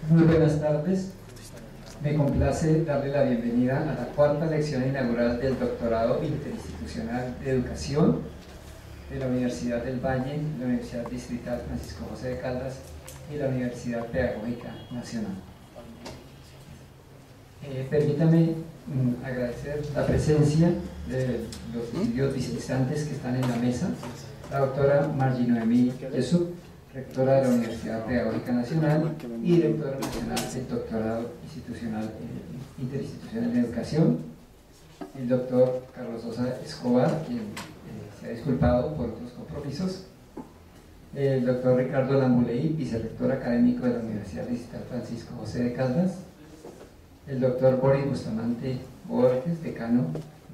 Muy buenas tardes. Me complace darle la bienvenida a la cuarta lección inaugural del Doctorado Interinstitucional de Educación de la Universidad del Valle, la Universidad Distrital Francisco José de Caldas y la Universidad Pedagógica Nacional. Permítame agradecer la presencia de los distinguidos visitantes que están en la mesa: la doctora Margie Noemí Jessup, rectora de la Universidad Pedagógica Nacional y directora nacional del Doctorado Interinstitucional de Educación; el doctor Carlos Sosa Escobar, quien se ha disculpado por otros compromisos; el doctor Ricardo Lambuleí, vicerrector académico de la Universidad Distrital Francisco José de Caldas; el doctor Boris Bustamante Borges, decano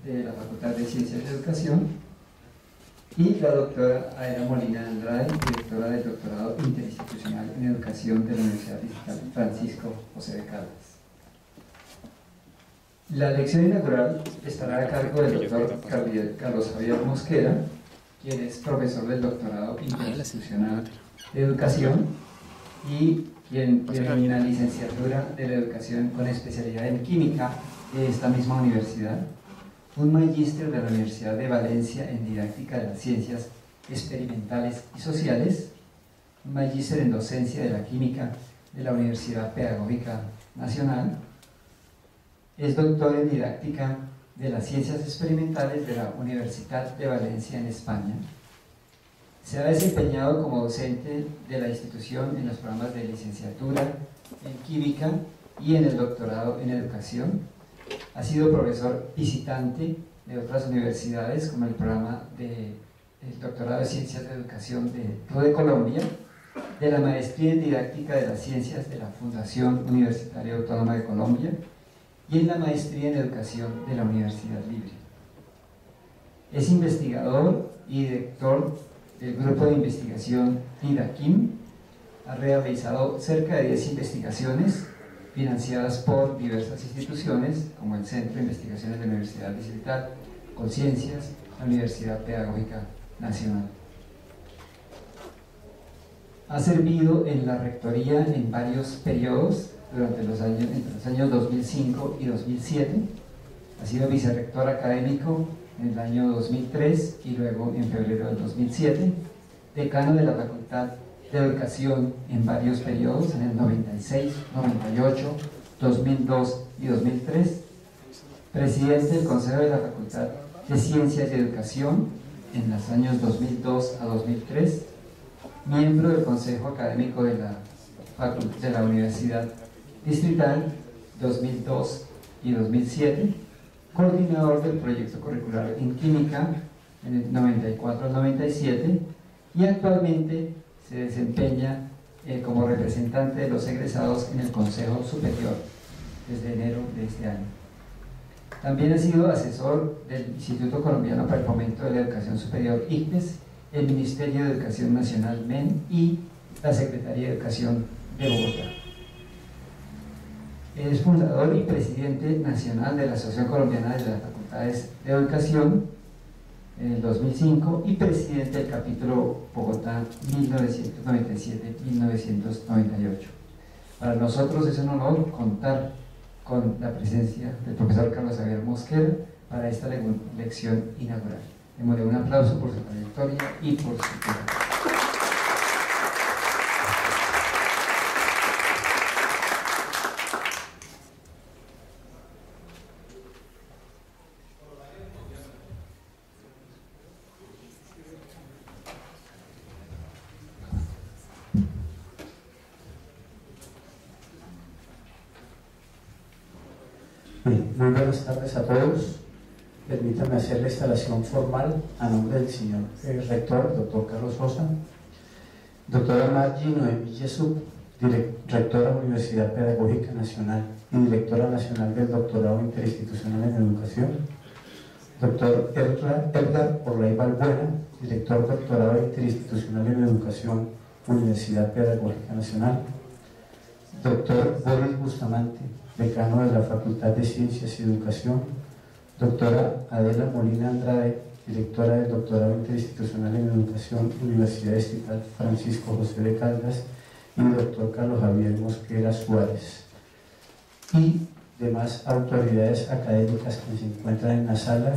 de la Facultad de Ciencias de Educación; y la doctora Adela Molina Andrade, directora del Doctorado Interinstitucional en Educación de la Universidad Distrital Francisco José de Caldas. La lección inaugural estará a cargo del doctor Carlos Javier Mosquera, quien es profesor del Doctorado Interinstitucional de Educación y quien tiene una licenciatura de la Educación con especialidad en Química de esta misma universidad, un magíster de la Universidad de Valencia en Didáctica de las Ciencias Experimentales y Sociales, un magíster en Docencia de la Química de la Universidad Pedagógica Nacional, es doctor en Didáctica de las Ciencias Experimentales de la Universidad de Valencia en España. Se ha desempeñado como docente de la institución en los programas de licenciatura en Química y en el doctorado en Educación. Ha sido profesor visitante de otras universidades, como el programa del Doctorado de Ciencias de Educación de Colombia, de la Maestría en Didáctica de las Ciencias de la Fundación Universitaria Autónoma de Colombia y en la Maestría en Educación de la Universidad Libre. Es investigador y director del Grupo de Investigación DIDAQUIM. Ha realizado cerca de 10 investigaciones financiadas por diversas instituciones, como el Centro de Investigaciones de la Universidad Distrital, Conciencias, la Universidad Pedagógica Nacional. Ha servido en la rectoría en varios periodos entre los años 2005 y 2007. Ha sido vicerrector académico en el año 2003 y luego en febrero del 2007, decano de la Facultad de Educación en varios periodos, en el 96, 98, 2002 y 2003, presidente del Consejo de la Facultad de Ciencias y Educación en los años 2002 a 2003, miembro del Consejo Académico de la Universidad Distrital 2002 y 2007, coordinador del proyecto curricular en Química en el 94 al 97 y actualmente se desempeña como representante de los egresados en el Consejo Superior desde enero de este año. También ha sido asesor del Instituto Colombiano para el Fomento de la Educación Superior, ICFES, el Ministerio de Educación Nacional, MEN, y la Secretaría de Educación de Bogotá. Es fundador y presidente nacional de la Asociación Colombiana de las Facultades de Educación en el 2005 y presidente del capítulo Bogotá 1997-1998. Para nosotros es un honor contar con la presencia del profesor Carlos Javier Mosquera para esta lección inaugural. Démosle un aplauso por su trayectoria y por su tiempo. Muy buenas tardes a todos. Permítanme hacer la instalación formal a nombre del señor rector, doctor Carlos Sosa, doctora Margie Noemí Jessup, rectora de la Universidad Pedagógica Nacional y directora nacional del Doctorado Interinstitucional en Educación, doctor Edgar Orley Balbuena, director Doctorado Interinstitucional en Educación, Universidad Pedagógica Nacional, doctor Boris Bustamante, decano de la Facultad de Ciencias y Educación, doctora Adela Molina Andrade, directora del Doctorado Interinstitucional en Educación, Universidad Distrital Francisco José de Caldas, y doctor Carlos Javier Mosquera Suárez, y demás autoridades académicas que se encuentran en la sala,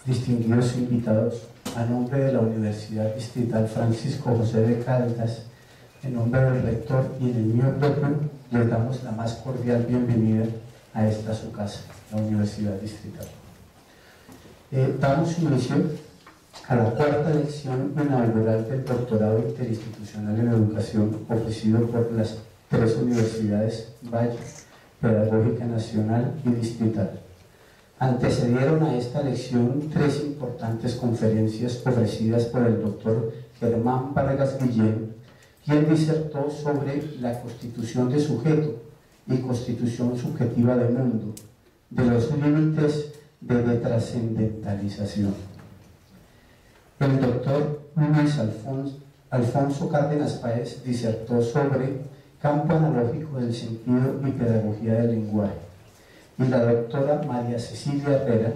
distinguidos invitados, a nombre de la Universidad Distrital Francisco José de Caldas, en nombre del rector y en el mío propio, les damos la más cordial bienvenida a esta su casa, la Universidad Distrital. Damos inicio a la cuarta lección inaugural del Doctorado Interinstitucional en Educación ofrecido por las tres universidades Valle, Pedagógica Nacional y Distrital. Antecedieron a esta lección tres importantes conferencias ofrecidas por el doctor Germán Vargas Guillén, quien disertó sobre la constitución de sujeto y constitución subjetiva del mundo, de los límites de trascendentalización. El doctor Luis Alfonso Cárdenas Páez disertó sobre campo analógico del sentido y pedagogía del lenguaje, y la doctora María Cecilia Herrera,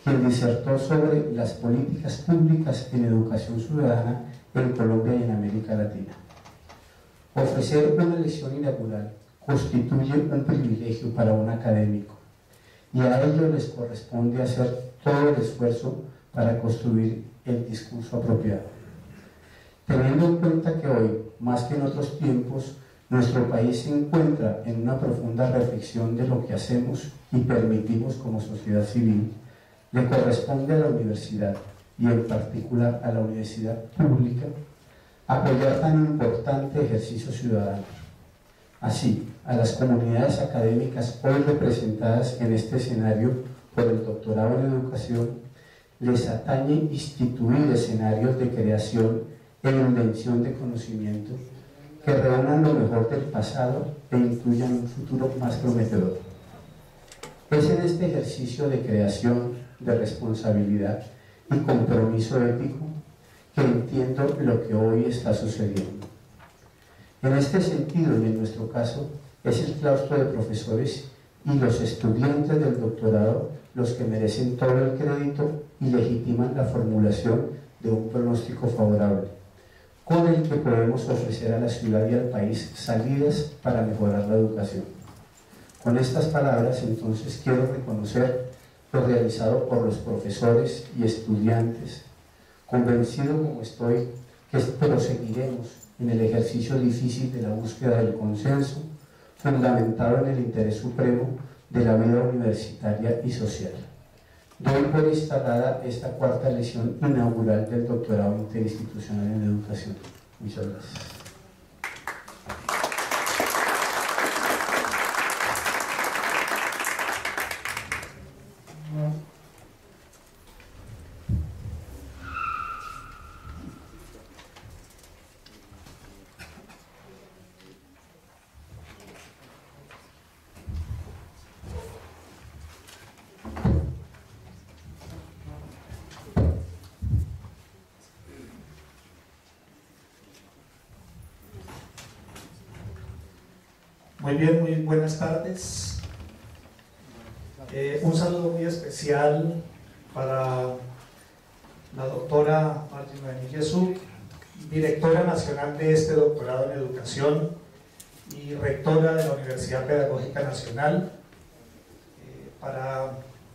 quien disertó sobre las políticas públicas en educación ciudadana en Colombia y en América Latina. Ofrecer una lección inaugural constituye un privilegio para un académico, y a ellos les corresponde hacer todo el esfuerzo para construir el discurso apropiado. Teniendo en cuenta que hoy, más que en otros tiempos, nuestro país se encuentra en una profunda reflexión de lo que hacemos y permitimos como sociedad civil, le corresponde a la universidad, y en particular a la universidad pública, apoyar tan importante ejercicio ciudadano. Así, a las comunidades académicas hoy representadas en este escenario por el doctorado en educación, les atañe instituir escenarios de creación e invención de conocimiento que reúnan lo mejor del pasado e incluyan un futuro más prometedor. Es en este ejercicio de creación, de responsabilidad y compromiso ético que entiendo lo que hoy está sucediendo. En este sentido, y en nuestro caso, es el claustro de profesores y los estudiantes del doctorado los que merecen todo el crédito y legitiman la formulación de un pronóstico favorable, con el que podemos ofrecer a la ciudad y al país salidas para mejorar la educación. Con estas palabras, entonces, quiero reconocer lo realizado por los profesores y estudiantes, convencido como estoy que proseguiremos en el ejercicio difícil de la búsqueda del consenso, fundamentado en el interés supremo de la vida universitaria y social. Doy por instalada esta cuarta lección inaugural del Doctorado Interinstitucional en Educación. Muchas gracias. Muy bien, muy buenas tardes. Un saludo muy especial para la doctora Margie Noemí Jesús, directora nacional de este doctorado en educación y rectora de la Universidad Pedagógica Nacional, para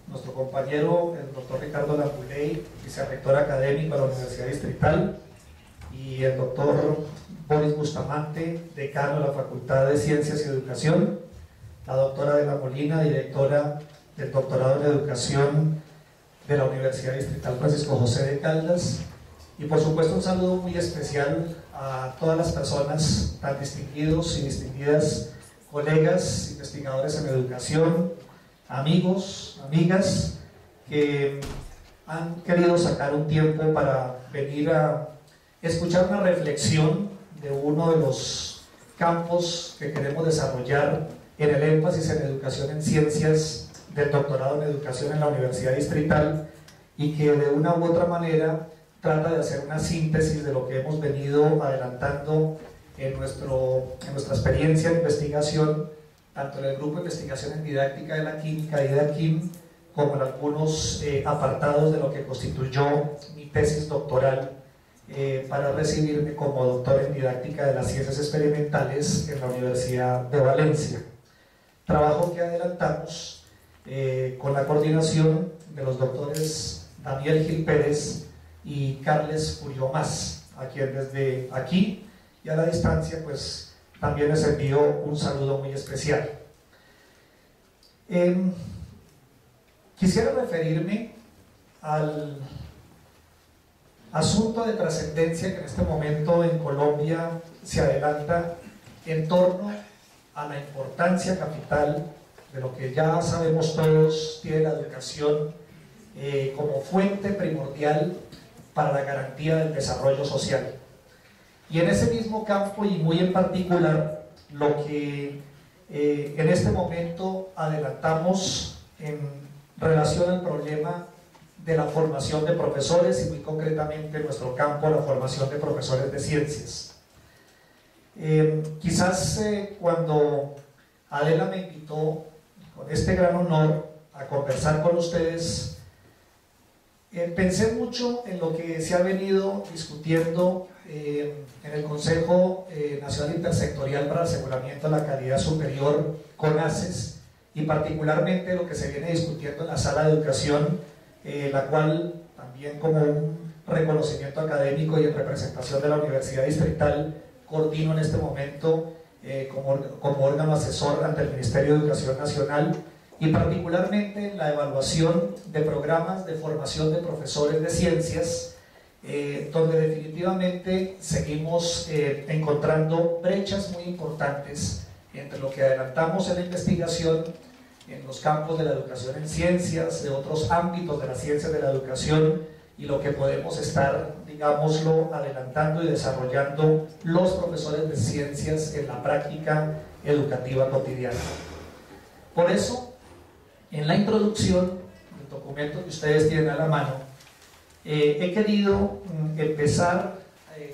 nuestro compañero, el doctor Ricardo Lambuley, vicerrector académico de la Universidad Distrital, y el doctor Boris Bustamante, decano de la Facultad de Ciencias y Educación, la doctora de la Molina, directora del doctorado en educación de la Universidad Distrital Francisco José de Caldas, y por supuesto un saludo muy especial a todas las personas tan distinguidos y distinguidas, colegas, investigadores en educación, amigos, amigas, que han querido sacar un tiempo para venir a escuchar una reflexión de uno de los campos que queremos desarrollar en el énfasis en educación en ciencias del doctorado en educación en la Universidad Distrital, y que de una u otra manera trata de hacer una síntesis de lo que hemos venido adelantando en nuestra experiencia de investigación, tanto en el grupo de investigación en didáctica de la química, IDAQUIM, como en algunos apartados de lo que constituyó mi tesis doctoral para recibirme como doctor en didáctica de las ciencias experimentales en la Universidad de Valencia. Trabajo que adelantamos con la coordinación de los doctores Daniel Gil Pérez y Carles Furió Mas, a quien desde aquí y a la distancia pues también les envío un saludo muy especial. Quisiera referirme al asunto de trascendencia que en este momento en Colombia se adelanta en torno a la importancia capital de lo que ya sabemos todos tiene la educación como fuente primordial para la garantía del desarrollo social. Y en ese mismo campo y muy en particular, lo que en este momento adelantamos en relación al problema de la formación de profesores y muy concretamente en nuestro campo la formación de profesores de ciencias. Quizás cuando Adela me invitó con este gran honor a conversar con ustedes, pensé mucho en lo que se ha venido discutiendo en el Consejo Nacional Intersectorial para el Aseguramiento de la Calidad Superior, CONACES, y particularmente lo que se viene discutiendo en la Sala de Educación, la cual también como un reconocimiento académico y en representación de la Universidad Distrital coordino en este momento como órgano asesor ante el Ministerio de Educación Nacional, y particularmente en la evaluación de programas de formación de profesores de ciencias, donde definitivamente seguimos encontrando brechas muy importantes entre lo que adelantamos en la investigación en los campos de la educación en ciencias, de otros ámbitos de las ciencias de la educación, y lo que podemos estar, digámoslo, adelantando y desarrollando los profesores de ciencias en la práctica educativa cotidiana. Por eso, en la introducción del documento que ustedes tienen a la mano, he querido empezar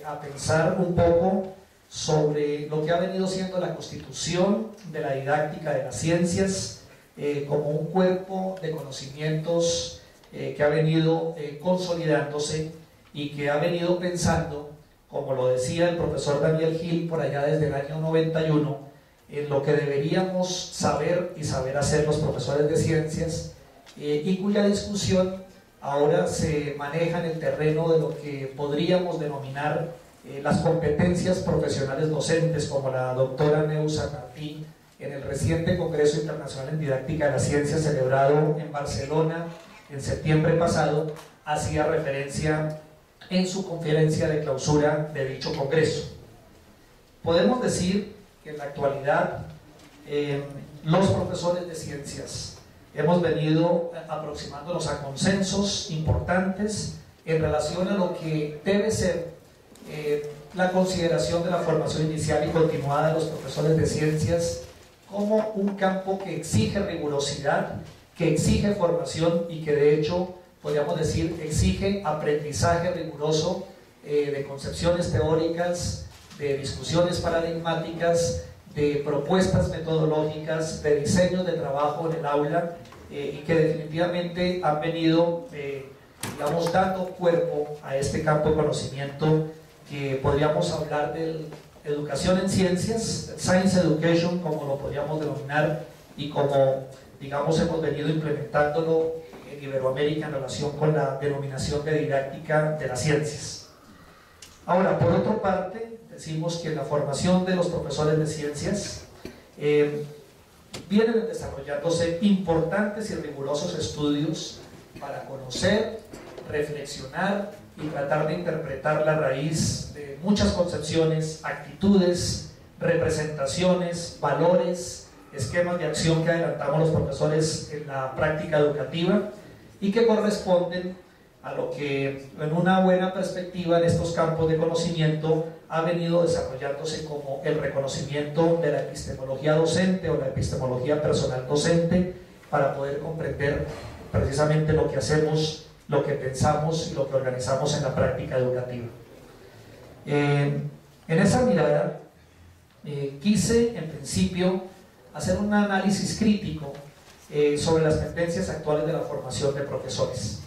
a pensar un poco sobre lo que ha venido siendo la constitución de la didáctica de las ciencias como un cuerpo de conocimientos que ha venido consolidándose y que ha venido pensando, como lo decía el profesor Daniel Gil por allá desde el año 91, en lo que deberíamos saber y saber hacer los profesores de ciencias, y cuya discusión ahora se maneja en el terreno de lo que podríamos denominar las competencias profesionales docentes, como la doctora Neusa Martí en el reciente Congreso Internacional en Didáctica de las Ciencias celebrado en Barcelona en septiembre pasado hacía referencia en su conferencia de clausura de dicho congreso. Podemos decir que en la actualidad los profesores de ciencias hemos venido aproximándonos a consensos importantes en relación a lo que debe ser la consideración de la formación inicial y continuada de los profesores de ciencias como un campo que exige rigurosidad, que exige formación y que de hecho, podríamos decir, exige aprendizaje riguroso de concepciones teóricas, de discusiones paradigmáticas, de propuestas metodológicas, de diseños de trabajo en el aula, y que definitivamente han venido, digamos, dando cuerpo a este campo de conocimiento que podríamos hablar de educación en ciencias, Science Education, como lo podríamos denominar, y como, digamos, hemos venido implementándolo en Iberoamérica en relación con la denominación de didáctica de las ciencias. Ahora, por otra parte, decimos que la formación de los profesores de ciencias vienen desarrollándose importantes y rigurosos estudios para conocer, reflexionar y tratar de interpretar la raíz de muchas concepciones, actitudes, representaciones, valores, esquemas de acción que adelantamos los profesores en la práctica educativa y que corresponden a lo que en una buena perspectiva en estos campos de conocimiento ha venido desarrollándose como el reconocimiento de la epistemología docente o la epistemología personal docente para poder comprender precisamente lo que hacemos, lo que pensamos y lo que organizamos en la práctica educativa. En esa mirada quise en principio hacer un análisis crítico sobre las tendencias actuales de la formación de profesores.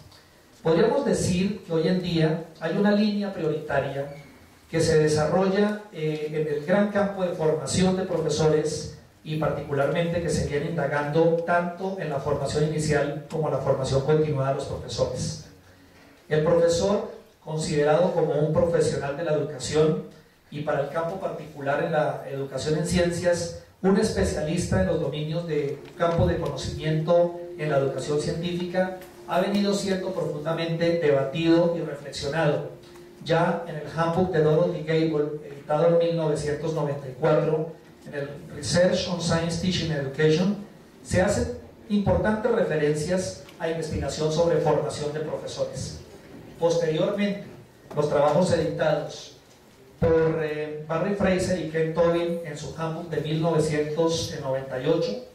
Podríamos decir que hoy en día hay una línea prioritaria que se desarrolla en el gran campo de formación de profesores y particularmente que se viene indagando tanto en la formación inicial como en la formación continuada de los profesores. El profesor, considerado como un profesional de la educación y para el campo particular en la educación en ciencias, un especialista en los dominios de campo de conocimiento en la educación científica, ha venido siendo profundamente debatido y reflexionado. Ya en el Handbook de Dorothy Gable, editado en 1994, en el Research on Science Teaching and Education, se hacen importantes referencias a investigación sobre formación de profesores. Posteriormente, los trabajos editados por Barry Fraser y Ken Tobin en su Handbook de 1998,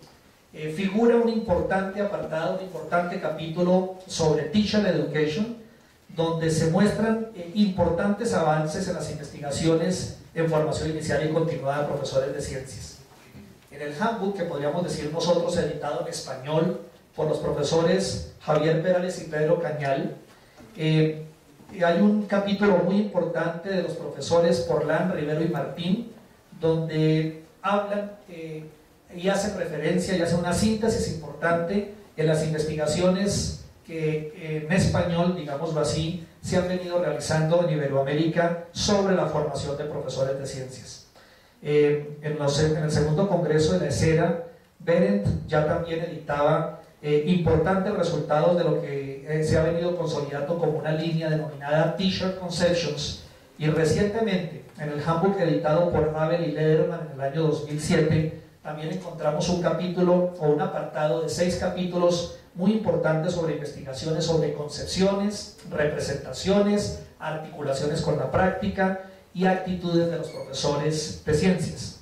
figura un importante apartado, un importante capítulo sobre Teacher Education, donde se muestran importantes avances en las investigaciones en formación inicial y continuada de profesores de ciencias. En el Handbook, que podríamos decir nosotros editado en español por los profesores Javier Perales y Pedro Cañal, hay un capítulo muy importante de los profesores Porlán, Rivero y Martín, donde hablan y hacen referencia y hacen una síntesis importante en las investigaciones que en español, digámoslo así, se han venido realizando en Iberoamérica sobre la formación de profesores de ciencias. En el segundo congreso de la ESERA, Berendt ya también editaba importantes resultados de lo que se ha venido consolidando como una línea denominada Teacher Conceptions, y recientemente en el Handbook editado por Abel y Lederman en el año 2007 también encontramos un capítulo o un apartado de 6 capítulos muy importantes sobre investigaciones sobre concepciones, representaciones, articulaciones con la práctica y actitudes de los profesores de ciencias.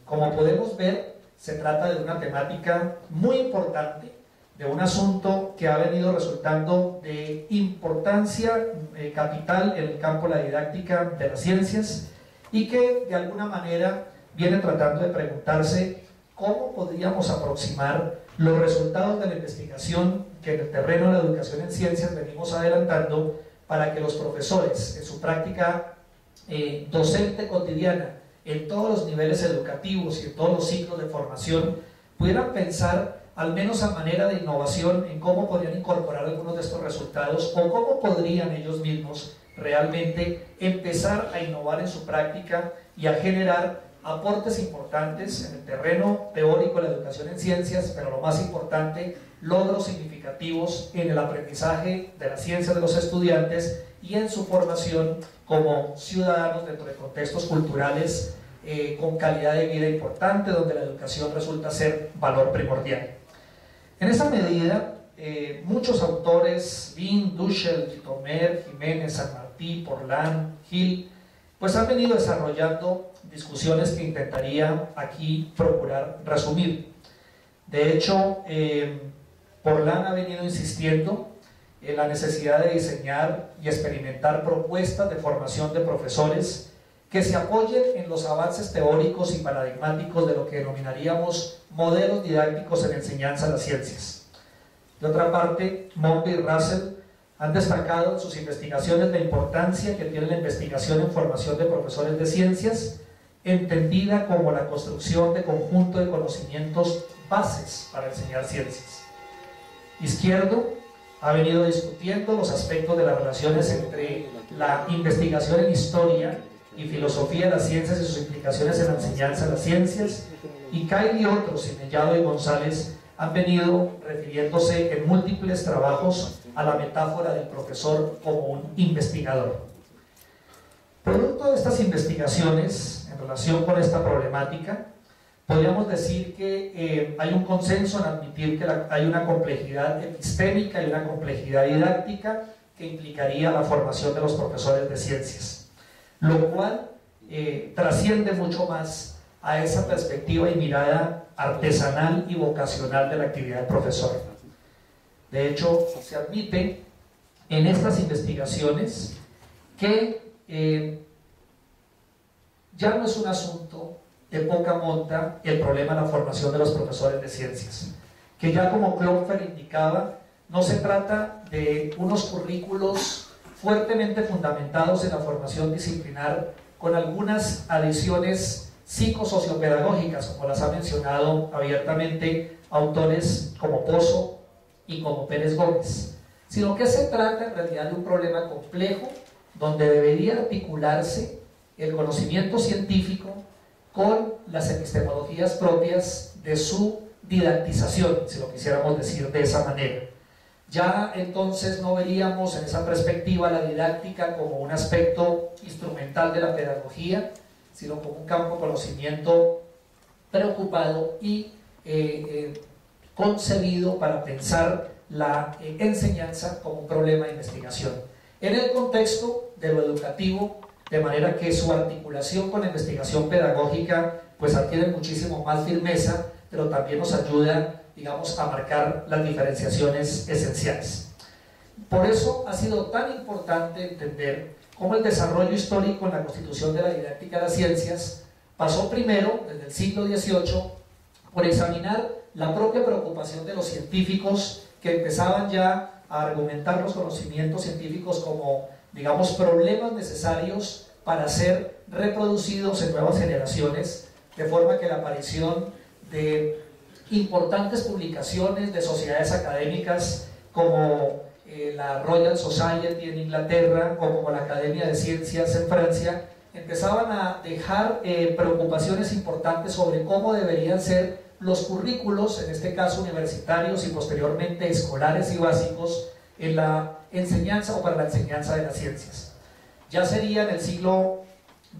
Como podemos ver, se trata de una temática muy importante, de un asunto que ha venido resultando de importancia capital en el campo de la didáctica de las ciencias y que de alguna manera viene tratando de preguntarse cómo podríamos aproximar los resultados de la investigación que en el terreno de la educación en ciencias venimos adelantando para que los profesores en su práctica docente cotidiana en todos los niveles educativos y en todos los ciclos de formación pudieran pensar al menos a manera de innovación en cómo podrían incorporar algunos de estos resultados o cómo podrían ellos mismos realmente empezar a innovar en su práctica y a generar aportes importantes en el terreno teórico de la educación en ciencias, pero lo más importante, logros significativos en el aprendizaje de las ciencias de los estudiantes y en su formación como ciudadanos dentro de contextos culturales con calidad de vida importante, donde la educación resulta ser valor primordial. En esa medida, muchos autores, Bean, Dussel, Tomer, Jiménez, San Martí, Porlán, Gil, pues han venido desarrollando discusiones que intentaría aquí procurar resumir. De hecho, Porlán ha venido insistiendo en la necesidad de diseñar y experimentar propuestas de formación de profesores que se apoyen en los avances teóricos y paradigmáticos de lo que denominaríamos modelos didácticos en enseñanza de las ciencias. De otra parte, Monbe y Russell han destacado en sus investigaciones la importancia que tiene la investigación en formación de profesores de ciencias, entendida como la construcción de conjunto de conocimientos bases para enseñar ciencias. Izquierdo ha venido discutiendo los aspectos de las relaciones entre la investigación en historia y filosofía de las ciencias y sus implicaciones en la enseñanza de las ciencias, y Kyle y otros, y Mellado y González, han venido refiriéndose en múltiples trabajos a la metáfora del profesor como un investigador. Producto de estas investigaciones en relación con esta problemática, podríamos decir que hay un consenso en admitir que hay una complejidad epistémica y una complejidad didáctica que implicaría la formación de los profesores de ciencias, lo cual trasciende mucho más a esa perspectiva y mirada artesanal y vocacional de la actividad del profesor. De hecho, se admite en estas investigaciones que ya no es un asunto de poca monta el problema de la formación de los profesores de ciencias, que ya como Klopfer indicaba, no se trata de unos currículos fuertemente fundamentados en la formación disciplinar con algunas adiciones psicosociopedagógicas, como las ha mencionado abiertamente autores como Pozo y como Pérez Gómez, sino que se trata en realidad de un problema complejo donde debería articularse el conocimiento científico con las epistemologías propias de su didactización, si lo quisiéramos decir de esa manera. Ya entonces no veríamos en esa perspectiva la didáctica como un aspecto instrumental de la pedagogía, sino como un campo de conocimiento preocupado y concebido para pensar la enseñanza como un problema de investigación en el contexto de lo educativo, de manera que su articulación con la investigación pedagógica pues adquiere muchísimo más firmeza, pero también nos ayuda, digamos, a marcar las diferenciaciones esenciales. Por eso ha sido tan importante entender cómo el desarrollo histórico en la constitución de la didáctica de las ciencias pasó primero, desde el siglo XVIII, por examinar la propia preocupación de los científicos que empezaban ya a argumentar los conocimientos científicos como, digamos, problemas necesarios para ser reproducidos en nuevas generaciones, de forma que la aparición de importantes publicaciones de sociedades académicas como la Royal Society en Inglaterra o como la Academia de Ciencias en Francia empezaban a dejar preocupaciones importantes sobre cómo deberían ser los currículos, en este caso universitarios y posteriormente escolares y básicos, en la enseñanza o para la enseñanza de las ciencias. Ya sería en el siglo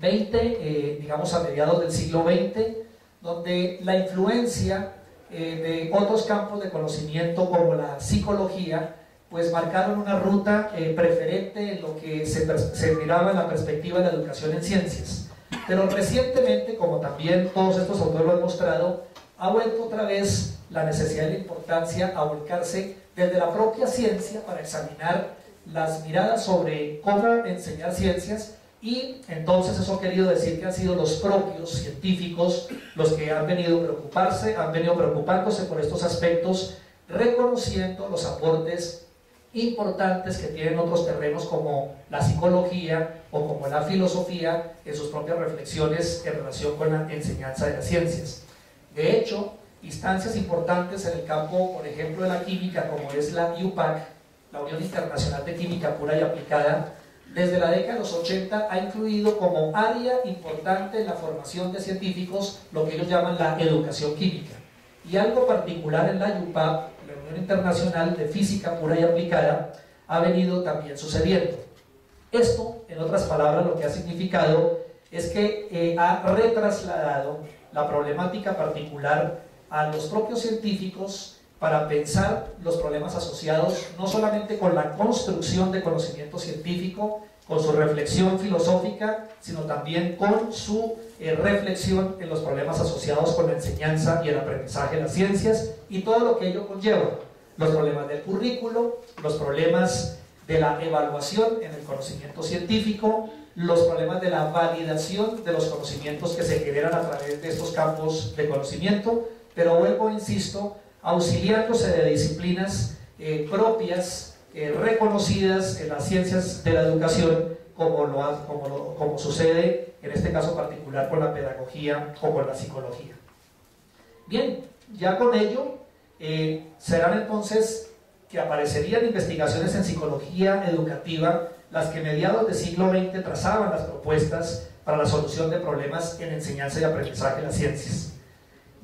XX, digamos a mediados del siglo XX, donde la influencia de otros campos de conocimiento como la psicología pues marcaron una ruta preferente en lo que se miraba en la perspectiva de la educación en ciencias. Pero recientemente, como también todos estos autores lo han mostrado, ha vuelto otra vez la necesidad y la importancia a volcarse desde la propia ciencia para examinar las miradas sobre cómo enseñar ciencias, y entonces eso ha querido decir que han sido los propios científicos los que han venido preocupándose por estos aspectos, reconociendo los aportes importantes que tienen otros terrenos como la psicología o como la filosofía en sus propias reflexiones en relación con la enseñanza de las ciencias. De hecho, instancias importantes en el campo, por ejemplo, de la química, como es la UPAC, la Unión Internacional de Química Pura y Aplicada, desde la década de los 80 ha incluido como área importante en la formación de científicos lo que ellos llaman la educación química. Y algo particular en la UPAC, la Unión Internacional de Física Pura y Aplicada, ha venido también sucediendo. Esto, en otras palabras, lo que ha significado es que ha retrasladado la problemática particular a los propios científicos para pensar los problemas asociados no solamente con la construcción de conocimiento científico, con su reflexión filosófica, sino también con su reflexión en los problemas asociados con la enseñanza y el aprendizaje de las ciencias y todo lo que ello conlleva, los problemas del currículo, los problemas de la evaluación en el conocimiento científico, los problemas de la validación de los conocimientos que se generan a través de estos campos de conocimiento, pero vuelvo, insisto, auxiliándose de disciplinas propias, reconocidas en las ciencias de la educación, como sucede en este caso particular con la pedagogía o con la psicología. Bien, ya con ello serán entonces que aparecerían investigaciones en psicología educativa las que mediados del siglo XX trazaban las propuestas para la solución de problemas en enseñanza y aprendizaje de las ciencias,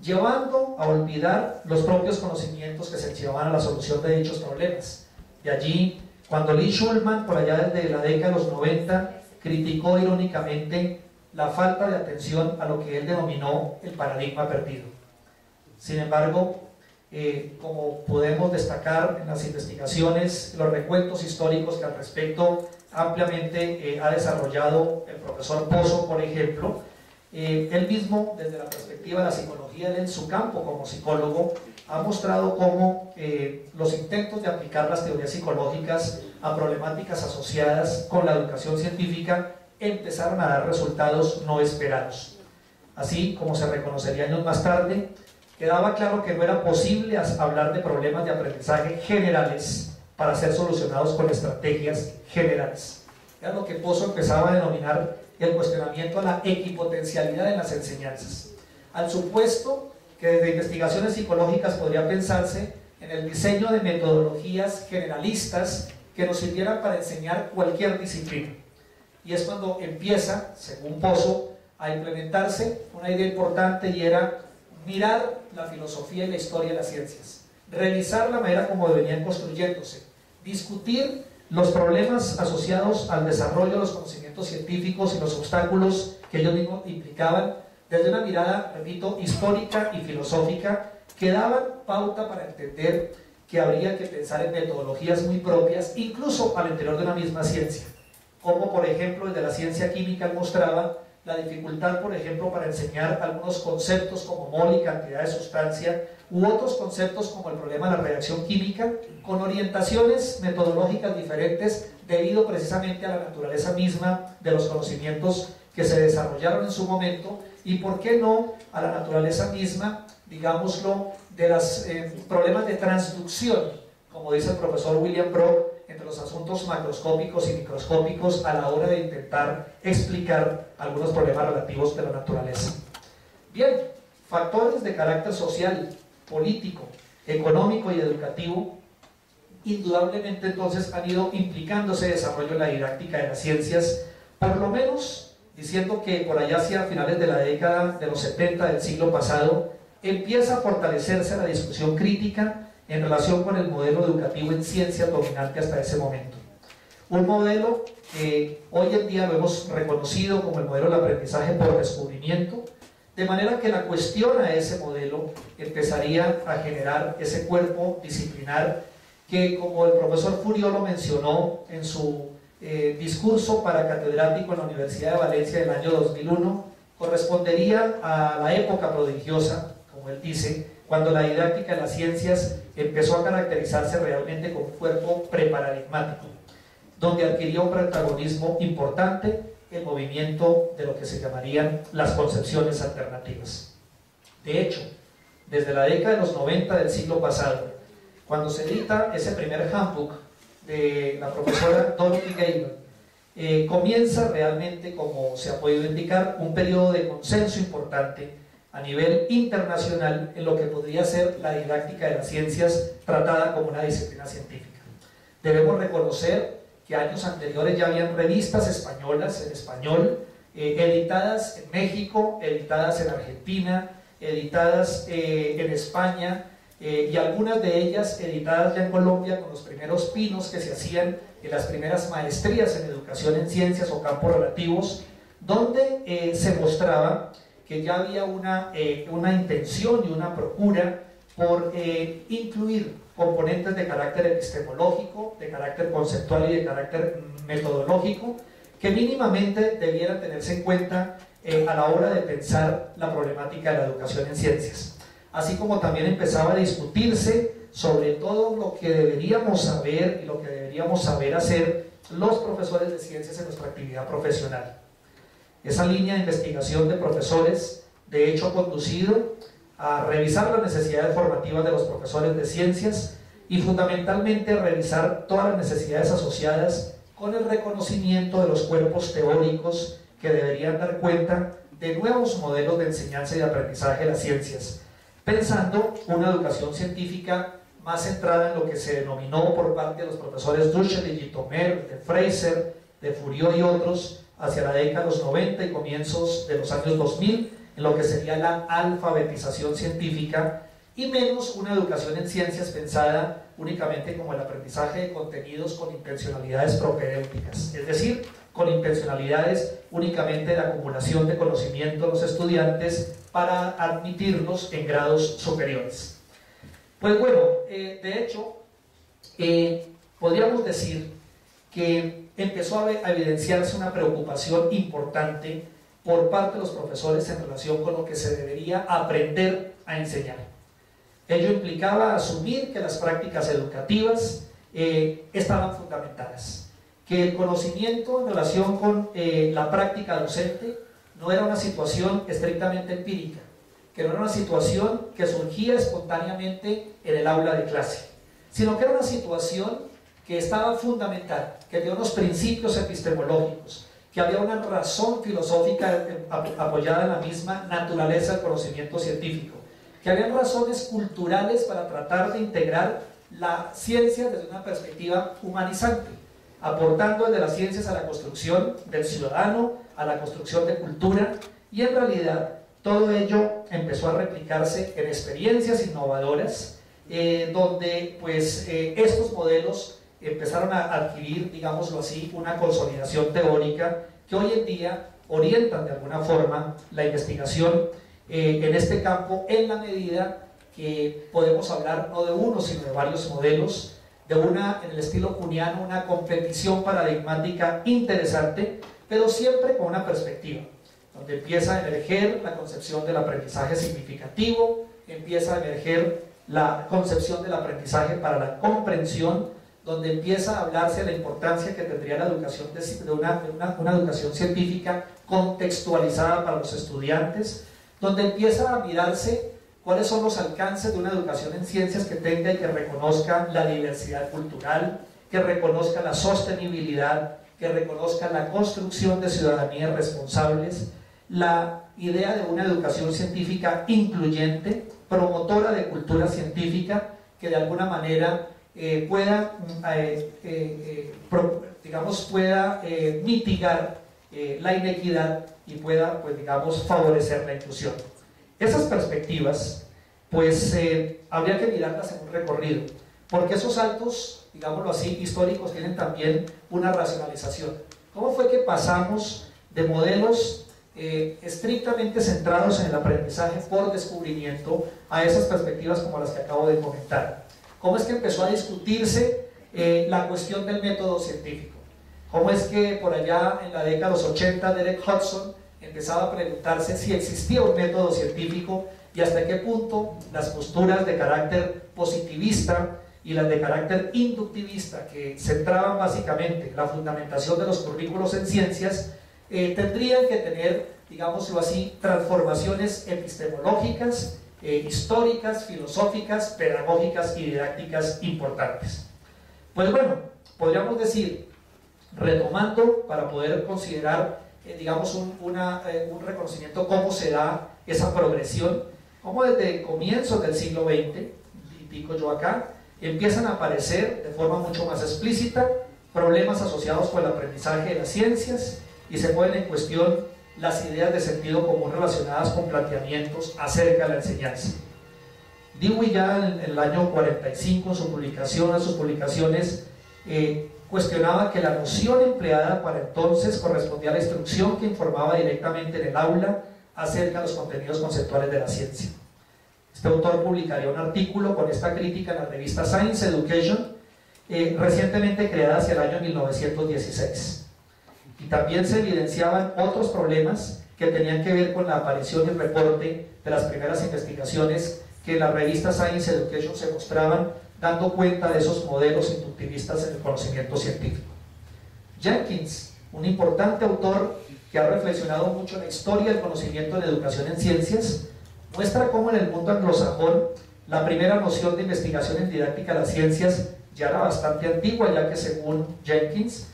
llevando a olvidar los propios conocimientos que se llevaban a la solución de dichos problemas. De allí, cuando Lee Schulman, por allá desde la década de los 90, criticó irónicamente la falta de atención a lo que él denominó el paradigma perdido. Sin embargo, como podemos destacar en las investigaciones, los recuentos históricos que al respecto ampliamente ha desarrollado el profesor Pozo, por ejemplo, él mismo, desde la perspectiva de la psicología, en su campo como psicólogo, ha mostrado cómo los intentos de aplicar las teorías psicológicas a problemáticas asociadas con la educación científica empezaron a dar resultados no esperados. Así como se reconocería años más tarde, quedaba claro que no era posible hablar de problemas de aprendizaje generales para ser solucionados con estrategias generales. Era lo que Pozo empezaba a denominar el cuestionamiento a la equipotencialidad en las enseñanzas, al supuesto que desde investigaciones psicológicas podría pensarse en el diseño de metodologías generalistas que nos sirvieran para enseñar cualquier disciplina. Y es cuando empieza, según Pozo, a implementarse una idea importante, y era mirar la filosofía y la historia de las ciencias, revisar la manera como venían construyéndose, discutir los problemas asociados al desarrollo de los conocimientos científicos y los obstáculos que ellos mismos implicaban, desde una mirada, repito, histórica y filosófica, que daban pauta para entender que habría que pensar en metodologías muy propias, incluso al interior de una misma ciencia, como por ejemplo desde la ciencia química mostraba la dificultad, por ejemplo, para enseñar algunos conceptos como mol y cantidad de sustancia, u otros conceptos como el problema de la reacción química, con orientaciones metodológicas diferentes debido precisamente a la naturaleza misma de los conocimientos que se desarrollaron en su momento, y por qué no a la naturaleza misma, digámoslo, de los problemas de transducción, como dice el profesor William Brock, entre los asuntos macroscópicos y microscópicos a la hora de intentar explicar algunos problemas relativos de la naturaleza. Bien, factores de carácter social, político, económico y educativo indudablemente entonces han ido implicando ese desarrollo en la didáctica de las ciencias, por lo menos diciendo que por allá hacia finales de la década de los 70 del siglo pasado empieza a fortalecerse la discusión crítica en relación con el modelo educativo en ciencias dominante hasta ese momento. Un modelo que hoy en día lo hemos reconocido como el modelo del aprendizaje por descubrimiento, de manera que la cuestión a ese modelo empezaría a generar ese cuerpo disciplinar que, como el profesor Furió lo mencionó en su discurso para catedrático en la Universidad de Valencia del año 2001, correspondería a la época prodigiosa, como él dice, cuando la didáctica de las ciencias empezó a caracterizarse realmente como un cuerpo preparadigmático, donde adquirió un protagonismo importante el movimiento de lo que se llamarían las concepciones alternativas. De hecho, desde la década de los 90 del siglo pasado, cuando se edita ese primer handbook de la profesora Dorothy Gable, comienza realmente, como se ha podido indicar, un periodo de consenso importante a nivel internacional en lo que podría ser la didáctica de las ciencias tratada como una disciplina científica. Debemos reconocer que años anteriores ya habían revistas españolas en español, editadas en México, editadas en Argentina, editadas en España, y algunas de ellas editadas ya en Colombia con los primeros pinos que se hacían en las primeras maestrías en educación en ciencias o campos relativos, donde se mostraba que ya había una intención y una procura por incluir componentes de carácter epistemológico, de carácter conceptual y de carácter metodológico, que mínimamente debieran tenerse en cuenta a la hora de pensar la problemática de la educación en ciencias. Así como también empezaba a discutirse sobre todo lo que deberíamos saber y lo que deberíamos saber hacer los profesores de ciencias en nuestra actividad profesional. Esa línea de investigación de profesores, de hecho, ha conducido a revisar las necesidades formativas de los profesores de ciencias y fundamentalmente a revisar todas las necesidades asociadas con el reconocimiento de los cuerpos teóricos que deberían dar cuenta de nuevos modelos de enseñanza y de aprendizaje de las ciencias, pensando una educación científica más centrada en lo que se denominó por parte de los profesores Dussel y Gitomer, de Fraser, de Furió y otros, hacia la década de los 90 y comienzos de los años 2000, en lo que sería la alfabetización científica, y menos una educación en ciencias pensada únicamente como el aprendizaje de contenidos con intencionalidades propedéuticas, es decir, con intencionalidades únicamente de acumulación de conocimiento de los estudiantes para admitirlos en grados superiores. Pues bueno, de hecho, podríamos decir que empezó a evidenciarse una preocupación importante por parte de los profesores en relación con lo que se debería aprender a enseñar. Ello implicaba asumir que las prácticas educativas estaban fundamentadas, que el conocimiento en relación con la práctica docente no era una situación estrictamente empírica, que no era una situación que surgía espontáneamente en el aula de clase, sino que era una situación que estaba fundamental, que tenía unos principios epistemológicos, que había una razón filosófica apoyada en la misma naturaleza del conocimiento científico, que había razones culturales para tratar de integrar la ciencia desde una perspectiva humanizante, aportando desde las ciencias a la construcción del ciudadano, a la construcción de cultura, y en realidad todo ello empezó a replicarse en experiencias innovadoras, donde pues estos modelos empezaron a adquirir, digámoslo así, una consolidación teórica que hoy en día orientan de alguna forma la investigación en este campo, en la medida que podemos hablar no de uno, sino de varios modelos, de una, en el estilo kuhniano, una competición paradigmática interesante, pero siempre con una perspectiva, donde empieza a emerger la concepción del aprendizaje significativo, empieza a emerger la concepción del aprendizaje para la comprensión, donde empieza a hablarse de la importancia que tendría la educación de una educación científica contextualizada para los estudiantes, donde empieza a mirarse cuáles son los alcances de una educación en ciencias que tenga y que reconozca la diversidad cultural, que reconozca la sostenibilidad, que reconozca la construcción de ciudadanías responsables, la idea de una educación científica incluyente, promotora de cultura científica, que de alguna manera pueda mitigar la inequidad y pueda, pues, digamos, favorecer la inclusión. Esas perspectivas, pues, habría que mirarlas en un recorrido, porque esos saltos, digámoslo así, históricos, tienen también una racionalización. ¿Cómo fue que pasamos de modelos estrictamente centrados en el aprendizaje por descubrimiento a esas perspectivas como las que acabo de comentar? ¿Cómo es que empezó a discutirse la cuestión del método científico? ¿Cómo es que por allá en la década de los 80 Derek Hudson empezaba a preguntarse si existía un método científico y hasta qué punto las posturas de carácter positivista y las de carácter inductivista, que centraban básicamente la fundamentación de los currículos en ciencias, tendrían que tener, digámoslo así, transformaciones epistemológicas, históricas, filosóficas, pedagógicas y didácticas importantes? Pues bueno, podríamos decir, retomando para poder considerar digamos un reconocimiento cómo se da esa progresión, como desde comienzos del siglo XX, indico yo acá, empiezan a aparecer de forma mucho más explícita problemas asociados con el aprendizaje de las ciencias y se ponen en cuestión las ideas de sentido común relacionadas con planteamientos acerca de la enseñanza. Dewey ya en el año 45 en sus publicaciones cuestionaba que la noción empleada para entonces correspondía a la instrucción que informaba directamente en el aula acerca de los contenidos conceptuales de la ciencia. Este autor publicaría un artículo con esta crítica en la revista Science Education, recientemente creada hacia el año 1916. Y también se evidenciaban otros problemas que tenían que ver con la aparición y reporte de las primeras investigaciones que en la revista Science Education se mostraban, dando cuenta de esos modelos inductivistas en el conocimiento científico. Jenkins, un importante autor que ha reflexionado mucho en la historia del conocimiento en educación en ciencias, muestra cómo en el mundo anglosajón la primera noción de investigación en didáctica de las ciencias ya era bastante antigua, ya que según Jenkins,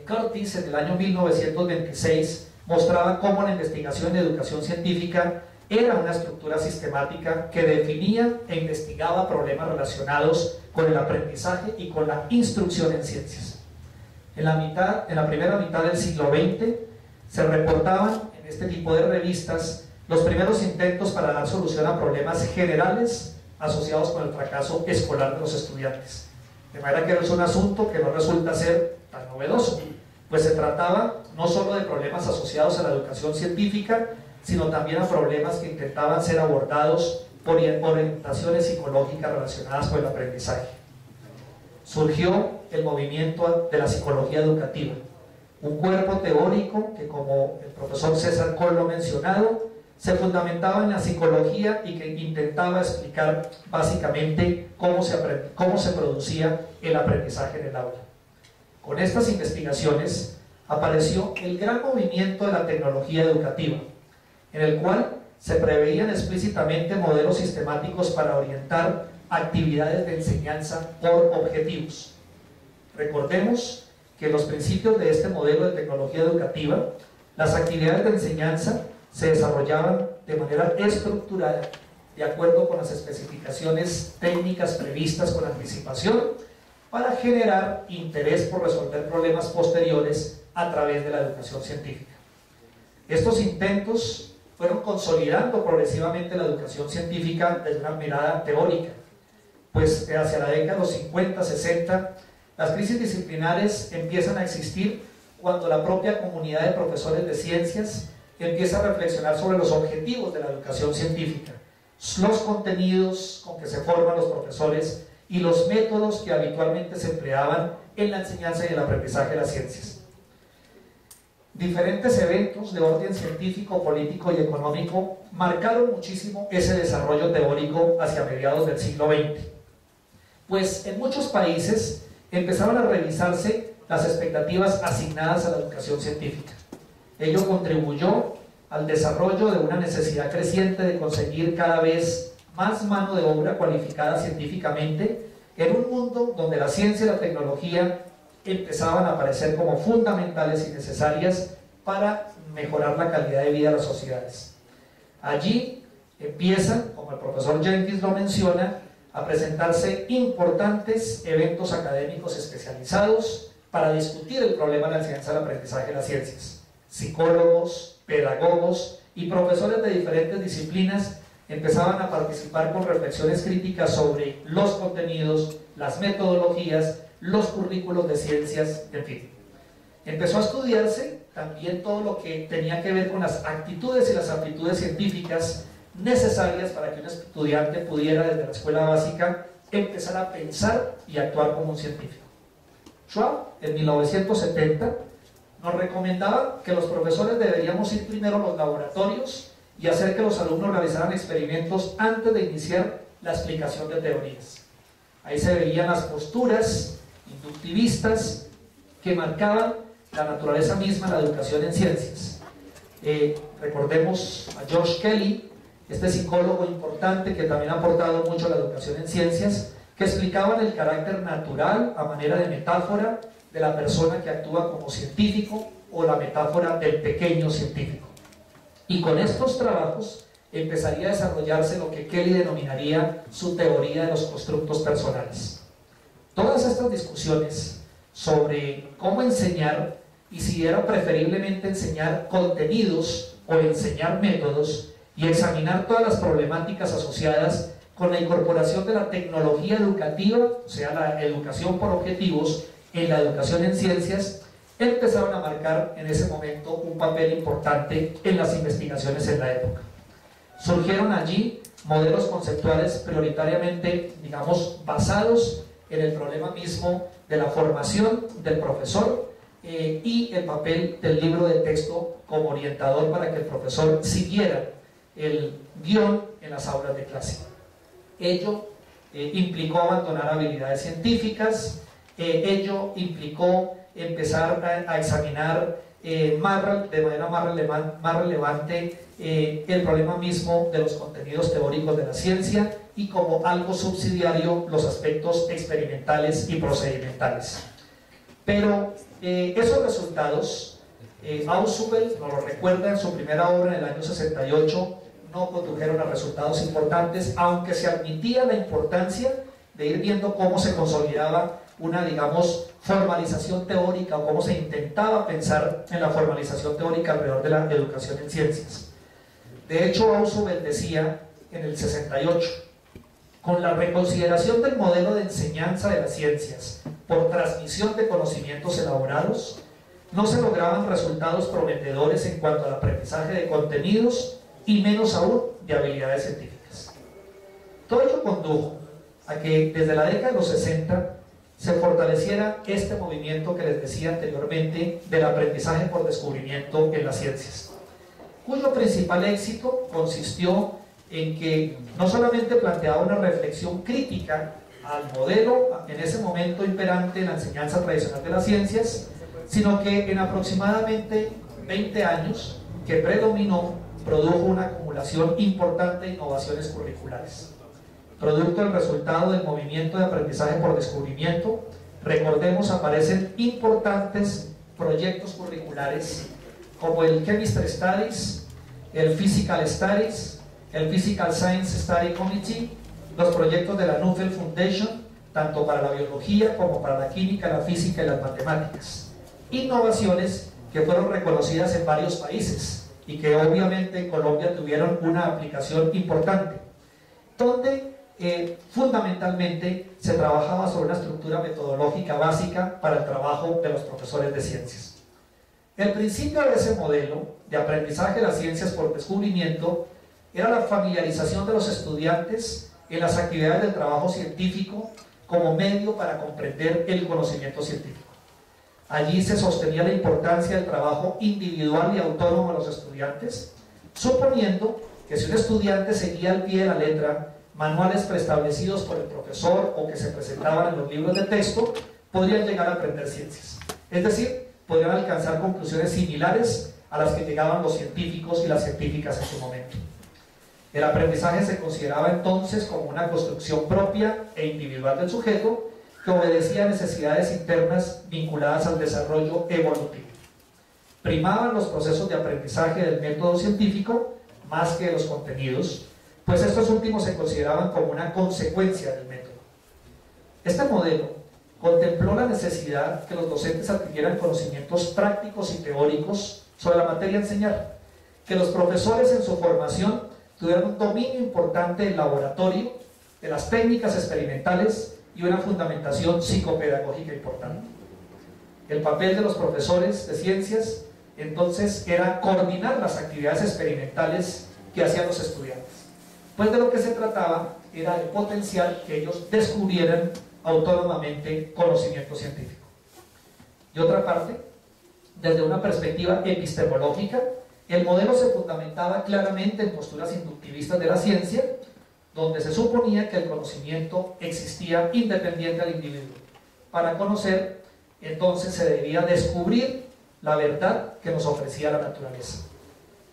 Curtis en el año 1926 mostraba cómo la investigación en educación científica era una estructura sistemática que definía e investigaba problemas relacionados con el aprendizaje y con la instrucción en ciencias. En la primera mitad del siglo XX se reportaban en este tipo de revistas los primeros intentos para dar solución a problemas generales asociados con el fracaso escolar de los estudiantes. De manera que es un asunto que no resulta ser tan novedoso, pues se trataba no solo de problemas asociados a la educación científica, sino también a problemas que intentaban ser abordados por orientaciones psicológicas relacionadas con el aprendizaje. Surgió el movimiento de la psicología educativa, un cuerpo teórico que, como el profesor César Coll lo ha mencionado, se fundamentaba en la psicología y que intentaba explicar básicamente cómo se producía el aprendizaje en el aula. Con estas investigaciones apareció el gran movimiento de la tecnología educativa, en el cual se preveían explícitamente modelos sistemáticos para orientar actividades de enseñanza por objetivos. Recordemos que los principios de este modelo de tecnología educativa, las actividades de enseñanza se desarrollaban de manera estructurada, de acuerdo con las especificaciones técnicas previstas con anticipación, para generar interés por resolver problemas posteriores a través de la educación científica. Estos intentos fueron consolidando progresivamente la educación científica desde una mirada teórica, pues hacia la década de los 50, 60, las crisis disciplinares empiezan a existir cuando la propia comunidad de profesores de ciencias empieza a reflexionar sobre los objetivos de la educación científica, los contenidos con que se forman los profesores y los métodos que habitualmente se empleaban en la enseñanza y el aprendizaje de las ciencias. Diferentes eventos de orden científico, político y económico marcaron muchísimo ese desarrollo teórico hacia mediados del siglo XX, pues en muchos países empezaron a revisarse las expectativas asignadas a la educación científica. Ello contribuyó al desarrollo de una necesidad creciente de conseguir cada vez más mano de obra cualificada científicamente en un mundo donde la ciencia y la tecnología empezaban a aparecer como fundamentales y necesarias para mejorar la calidad de vida de las sociedades. Allí empiezan, como el profesor Jenkins lo menciona, a presentarse importantes eventos académicos especializados para discutir el problema de la enseñanza y el aprendizaje de las ciencias. Psicólogos, pedagogos y profesores de diferentes disciplinas empezaban a participar con reflexiones críticas sobre los contenidos, las metodologías, los currículos de ciencias, en fin. Empezó a estudiarse también todo lo que tenía que ver con las actitudes y las aptitudes científicas necesarias para que un estudiante pudiera desde la escuela básica empezar a pensar y actuar como un científico. Schwab, en 1970, nos recomendaba que los profesores deberíamos ir primero a los laboratorios y hacer que los alumnos realizaran experimentos antes de iniciar la explicación de teorías. Ahí se veían las posturas inductivistas que marcaban la naturaleza misma de la educación en ciencias. Recordemos a George Kelly, este psicólogo importante que también ha aportado mucho a la educación en ciencias, que explicaban el carácter natural a manera de metáfora de la persona que actúa como científico o la metáfora del pequeño científico. Y con estos trabajos empezaría a desarrollarse lo que Kelly denominaría su teoría de los constructos personales. Todas estas discusiones sobre cómo enseñar y si era preferiblemente enseñar contenidos o enseñar métodos y examinar todas las problemáticas asociadas con la incorporación de la tecnología educativa, o sea, la educación por objetivos en la educación en ciencias, empezaron a marcar en ese momento un papel importante en las investigaciones en la época. Surgieron allí modelos conceptuales prioritariamente, digamos, basados en el problema mismo de la formación del profesor y el papel del libro de texto como orientador para que el profesor siguiera el guión en las aulas de clase. Ello implicó abandonar habilidades científicas, ello implicó empezar a examinar de manera más relevante el problema mismo de los contenidos teóricos de la ciencia y como algo subsidiario los aspectos experimentales y procedimentales. Pero esos resultados, Ausubel nos lo recuerda en su primera obra en el año 68, no condujeron a resultados importantes, aunque se admitía la importancia de ir viendo cómo se consolidaba una, digamos, formalización teórica o cómo se intentaba pensar en la formalización teórica alrededor de la educación en ciencias. De hecho, Ausubel decía en el 68, con la reconsideración del modelo de enseñanza de las ciencias por transmisión de conocimientos elaborados, no se lograban resultados prometedores en cuanto al aprendizaje de contenidos y menos aún de habilidades científicas. Todo ello condujo a que desde la década de los 60 se fortaleciera este movimiento que les decía anteriormente del aprendizaje por descubrimiento en las ciencias, cuyo principal éxito consistió en que no solamente planteaba una reflexión crítica al modelo en ese momento imperante en la enseñanza tradicional de las ciencias, sino que en aproximadamente 20 años que predominó produjo una acumulación importante de innovaciones curriculares. Producto del resultado del movimiento de aprendizaje por descubrimiento, recordemos, aparecen importantes proyectos curriculares como el Chemistry Studies, el Physical Studies, el Physical Science Study Committee, los proyectos de la Nuffield Foundation, tanto para la biología como para la química, la física y las matemáticas. Innovaciones que fueron reconocidas en varios países y que obviamente en Colombia tuvieron una aplicación importante, donde fundamentalmente se trabajaba sobre una estructura metodológica básica para el trabajo de los profesores de ciencias. El principio de ese modelo de aprendizaje de las ciencias por descubrimiento era la familiarización de los estudiantes en las actividades del trabajo científico como medio para comprender el conocimiento científico. Allí se sostenía la importancia del trabajo individual y autónomo de los estudiantes, suponiendo que si un estudiante seguía al pie de la letra manuales preestablecidos por el profesor o que se presentaban en los libros de texto, podrían llegar a aprender ciencias. Es decir, podrían alcanzar conclusiones similares a las que llegaban los científicos y las científicas en su momento. El aprendizaje se consideraba entonces como una construcción propia e individual del sujeto que obedecía a necesidades internas vinculadas al desarrollo evolutivo. Primaban los procesos de aprendizaje del método científico más que los contenidos, pues estos últimos se consideraban como una consecuencia del método. Este modelo contempló la necesidad que los docentes adquirieran conocimientos prácticos y teóricos sobre la materia a enseñar, que los profesores en su formación tuvieran un dominio importante del laboratorio, de las técnicas experimentales y una fundamentación psicopedagógica importante. El papel de los profesores de ciencias entonces era coordinar las actividades experimentales que hacían los estudiantes. Pues de lo que se trataba era de potenciar que ellos descubrieran autónomamente conocimiento científico. De otra parte, desde una perspectiva epistemológica, el modelo se fundamentaba claramente en posturas inductivistas de la ciencia, donde se suponía que el conocimiento existía independiente al individuo. Para conocer, entonces se debía descubrir la verdad que nos ofrecía la naturaleza.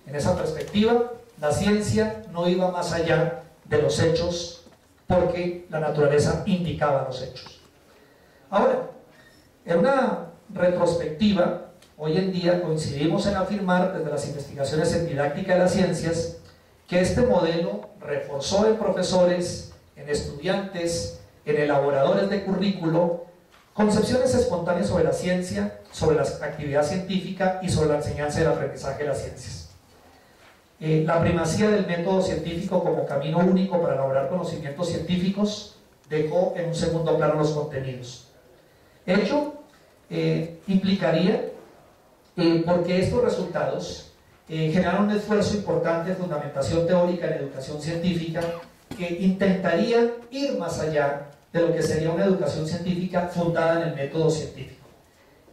En esa perspectiva, la ciencia no iba más allá de los hechos porque la naturaleza indicaba los hechos. Ahora, en una retrospectiva, hoy en día coincidimos en afirmar desde las investigaciones en didáctica de las ciencias que este modelo reforzó en profesores, en estudiantes, en elaboradores de currículo, concepciones espontáneas sobre la ciencia, sobre la actividad científica y sobre la enseñanza y el aprendizaje de las ciencias. La primacía del método científico como camino único para elaborar conocimientos científicos dejó en un segundo plano los contenidos. Ello implicaría, porque estos resultados generaron un esfuerzo importante de fundamentación teórica en educación científica que intentaría ir más allá de lo que sería una educación científica fundada en el método científico,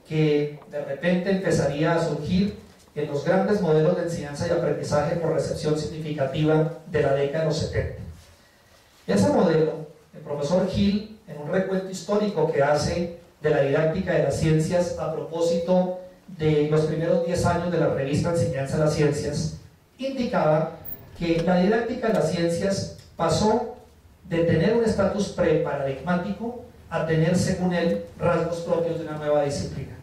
que de repente empezaría a surgir en los grandes modelos de enseñanza y aprendizaje por recepción significativa de la década de los 70. Ese modelo, el profesor Hill, en un recuento histórico que hace de la didáctica de las ciencias a propósito de los primeros 10 años de la revista Enseñanza de las Ciencias, indicaba que la didáctica de las ciencias pasó de tener un estatus preparadigmático a tener, según él, rasgos propios de una nueva disciplina.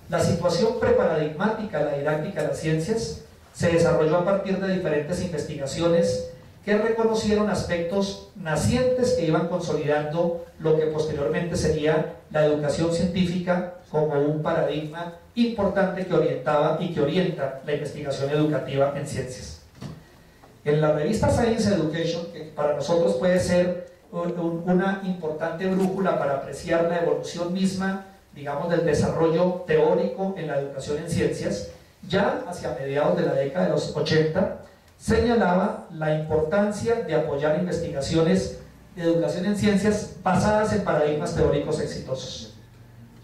La situación preparadigmática de la didáctica de las ciencias se desarrolló a partir de diferentes investigaciones que reconocieron aspectos nacientes que iban consolidando lo que posteriormente sería la educación científica como un paradigma importante que orientaba y que orienta la investigación educativa en ciencias. En la revista Science Education, que para nosotros puede ser una importante brújula para apreciar la evolución misma, digamos, del desarrollo teórico en la educación en ciencias, ya hacia mediados de la década de los 80, señalaba la importancia de apoyar investigaciones de educación en ciencias basadas en paradigmas teóricos exitosos.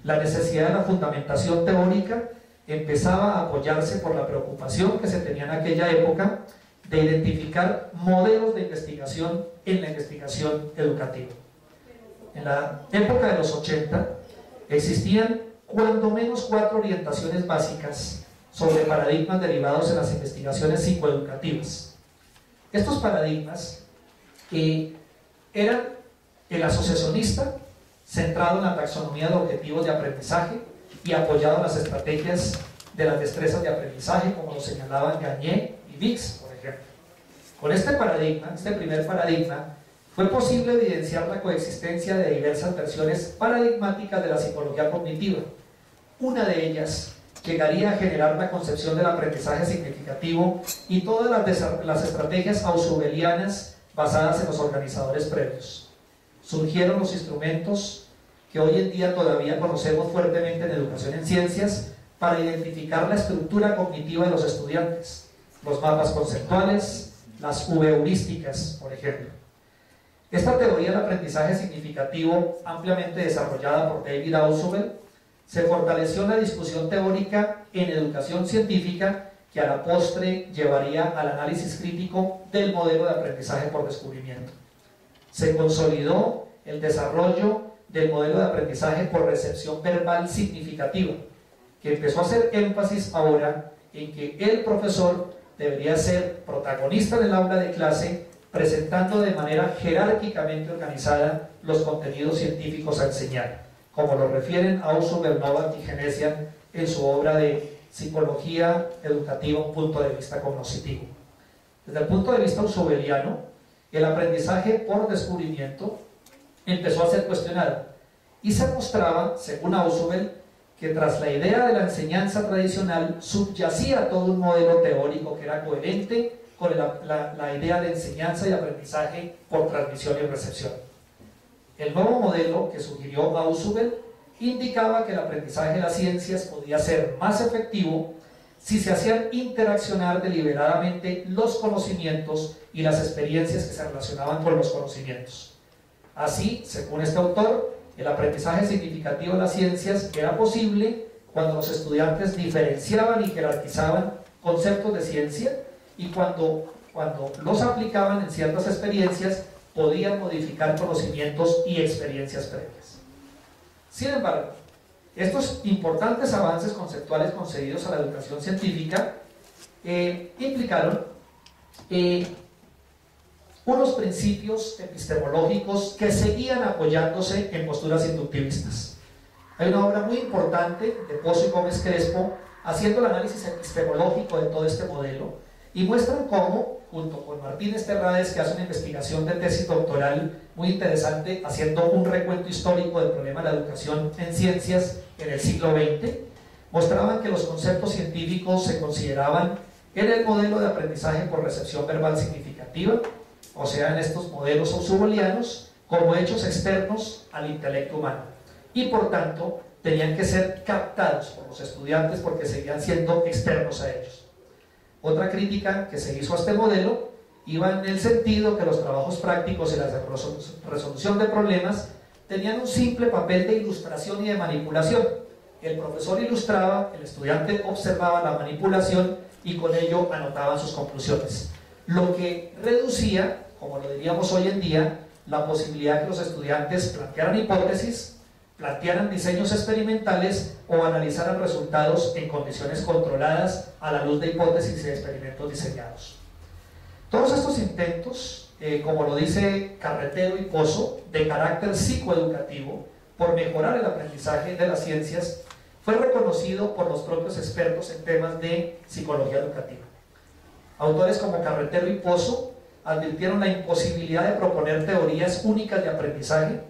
La necesidad de la fundamentación teórica empezaba a apoyarse por la preocupación que se tenía en aquella época de identificar modelos de investigación en la investigación educativa. En la época de los 80 existían cuando menos 4 orientaciones básicas sobre paradigmas derivados en las investigaciones psicoeducativas. Estos paradigmas eran el asociacionista, centrado en la taxonomía de objetivos de aprendizaje y apoyado en las estrategias de las destrezas de aprendizaje, como lo señalaban Gagné y Vix, por ejemplo. Con este paradigma, este primer paradigma, fue posible evidenciar la coexistencia de diversas versiones paradigmáticas de la psicología cognitiva. Una de ellas llegaría a generar la concepción del aprendizaje significativo y todas las estrategias ausubelianas basadas en los organizadores previos. Surgieron los instrumentos que hoy en día todavía conocemos fuertemente en educación en ciencias para identificar la estructura cognitiva de los estudiantes, los mapas conceptuales, las V-heurísticas, por ejemplo. Esta teoría del aprendizaje significativo, ampliamente desarrollada por David Ausubel, se fortaleció en la discusión teórica en educación científica que a la postre llevaría al análisis crítico del modelo de aprendizaje por descubrimiento. Se consolidó el desarrollo del modelo de aprendizaje por recepción verbal significativa, que empezó a hacer énfasis ahora en que el profesor debería ser protagonista del aula de clase, presentando de manera jerárquicamente organizada los contenidos científicos a enseñar, como lo refieren Ausubel, Novak y Genesian en su obra de Psicología Educativa, un punto de vista cognoscitivo. Desde el punto de vista ausubeliano, el aprendizaje por descubrimiento empezó a ser cuestionado y se mostraba, según Ausubel, que tras la idea de la enseñanza tradicional subyacía todo un modelo teórico que era coherente con la idea de enseñanza y aprendizaje por transmisión y recepción. El nuevo modelo que sugirió Ausubel indicaba que el aprendizaje de las ciencias podía ser más efectivo si se hacían interaccionar deliberadamente los conocimientos y las experiencias que se relacionaban con los conocimientos. Así, según este autor, el aprendizaje significativo de las ciencias era posible cuando los estudiantes diferenciaban y jerarquizaban conceptos de ciencia y cuando los aplicaban en ciertas experiencias podían modificar conocimientos y experiencias previas. Sin embargo, estos importantes avances conceptuales concedidos a la educación científica implicaron unos principios epistemológicos que seguían apoyándose en posturas inductivistas. Hay una obra muy importante de Pozo y Gómez Crespo haciendo el análisis epistemológico de todo este modelo y muestran cómo, junto con Martínez Terrades, que hace una investigación de tesis doctoral muy interesante haciendo un recuento histórico del problema de la educación en ciencias en el siglo XX, mostraban que los conceptos científicos se consideraban en el modelo de aprendizaje por recepción verbal significativa, o sea, en estos modelos ausubelianos, como hechos externos al intelecto humano, y por tanto tenían que ser captados por los estudiantes porque seguían siendo externos a ellos. Otra crítica que se hizo a este modelo iba en el sentido que los trabajos prácticos y la resolución de problemas tenían un simple papel de ilustración y de manipulación. El profesor ilustraba, el estudiante observaba la manipulación y con ello anotaban sus conclusiones, lo que reducía, como lo diríamos hoy en día, la posibilidad que los estudiantes plantearan hipótesis, plantearan diseños experimentales o analizaran resultados en condiciones controladas a la luz de hipótesis y de experimentos diseñados. Todos estos intentos, como lo dice Carretero y Pozo, de carácter psicoeducativo, por mejorar el aprendizaje de las ciencias, fue reconocido por los propios expertos en temas de psicología educativa. Autores como Carretero y Pozo advirtieron la imposibilidad de proponer teorías únicas de aprendizaje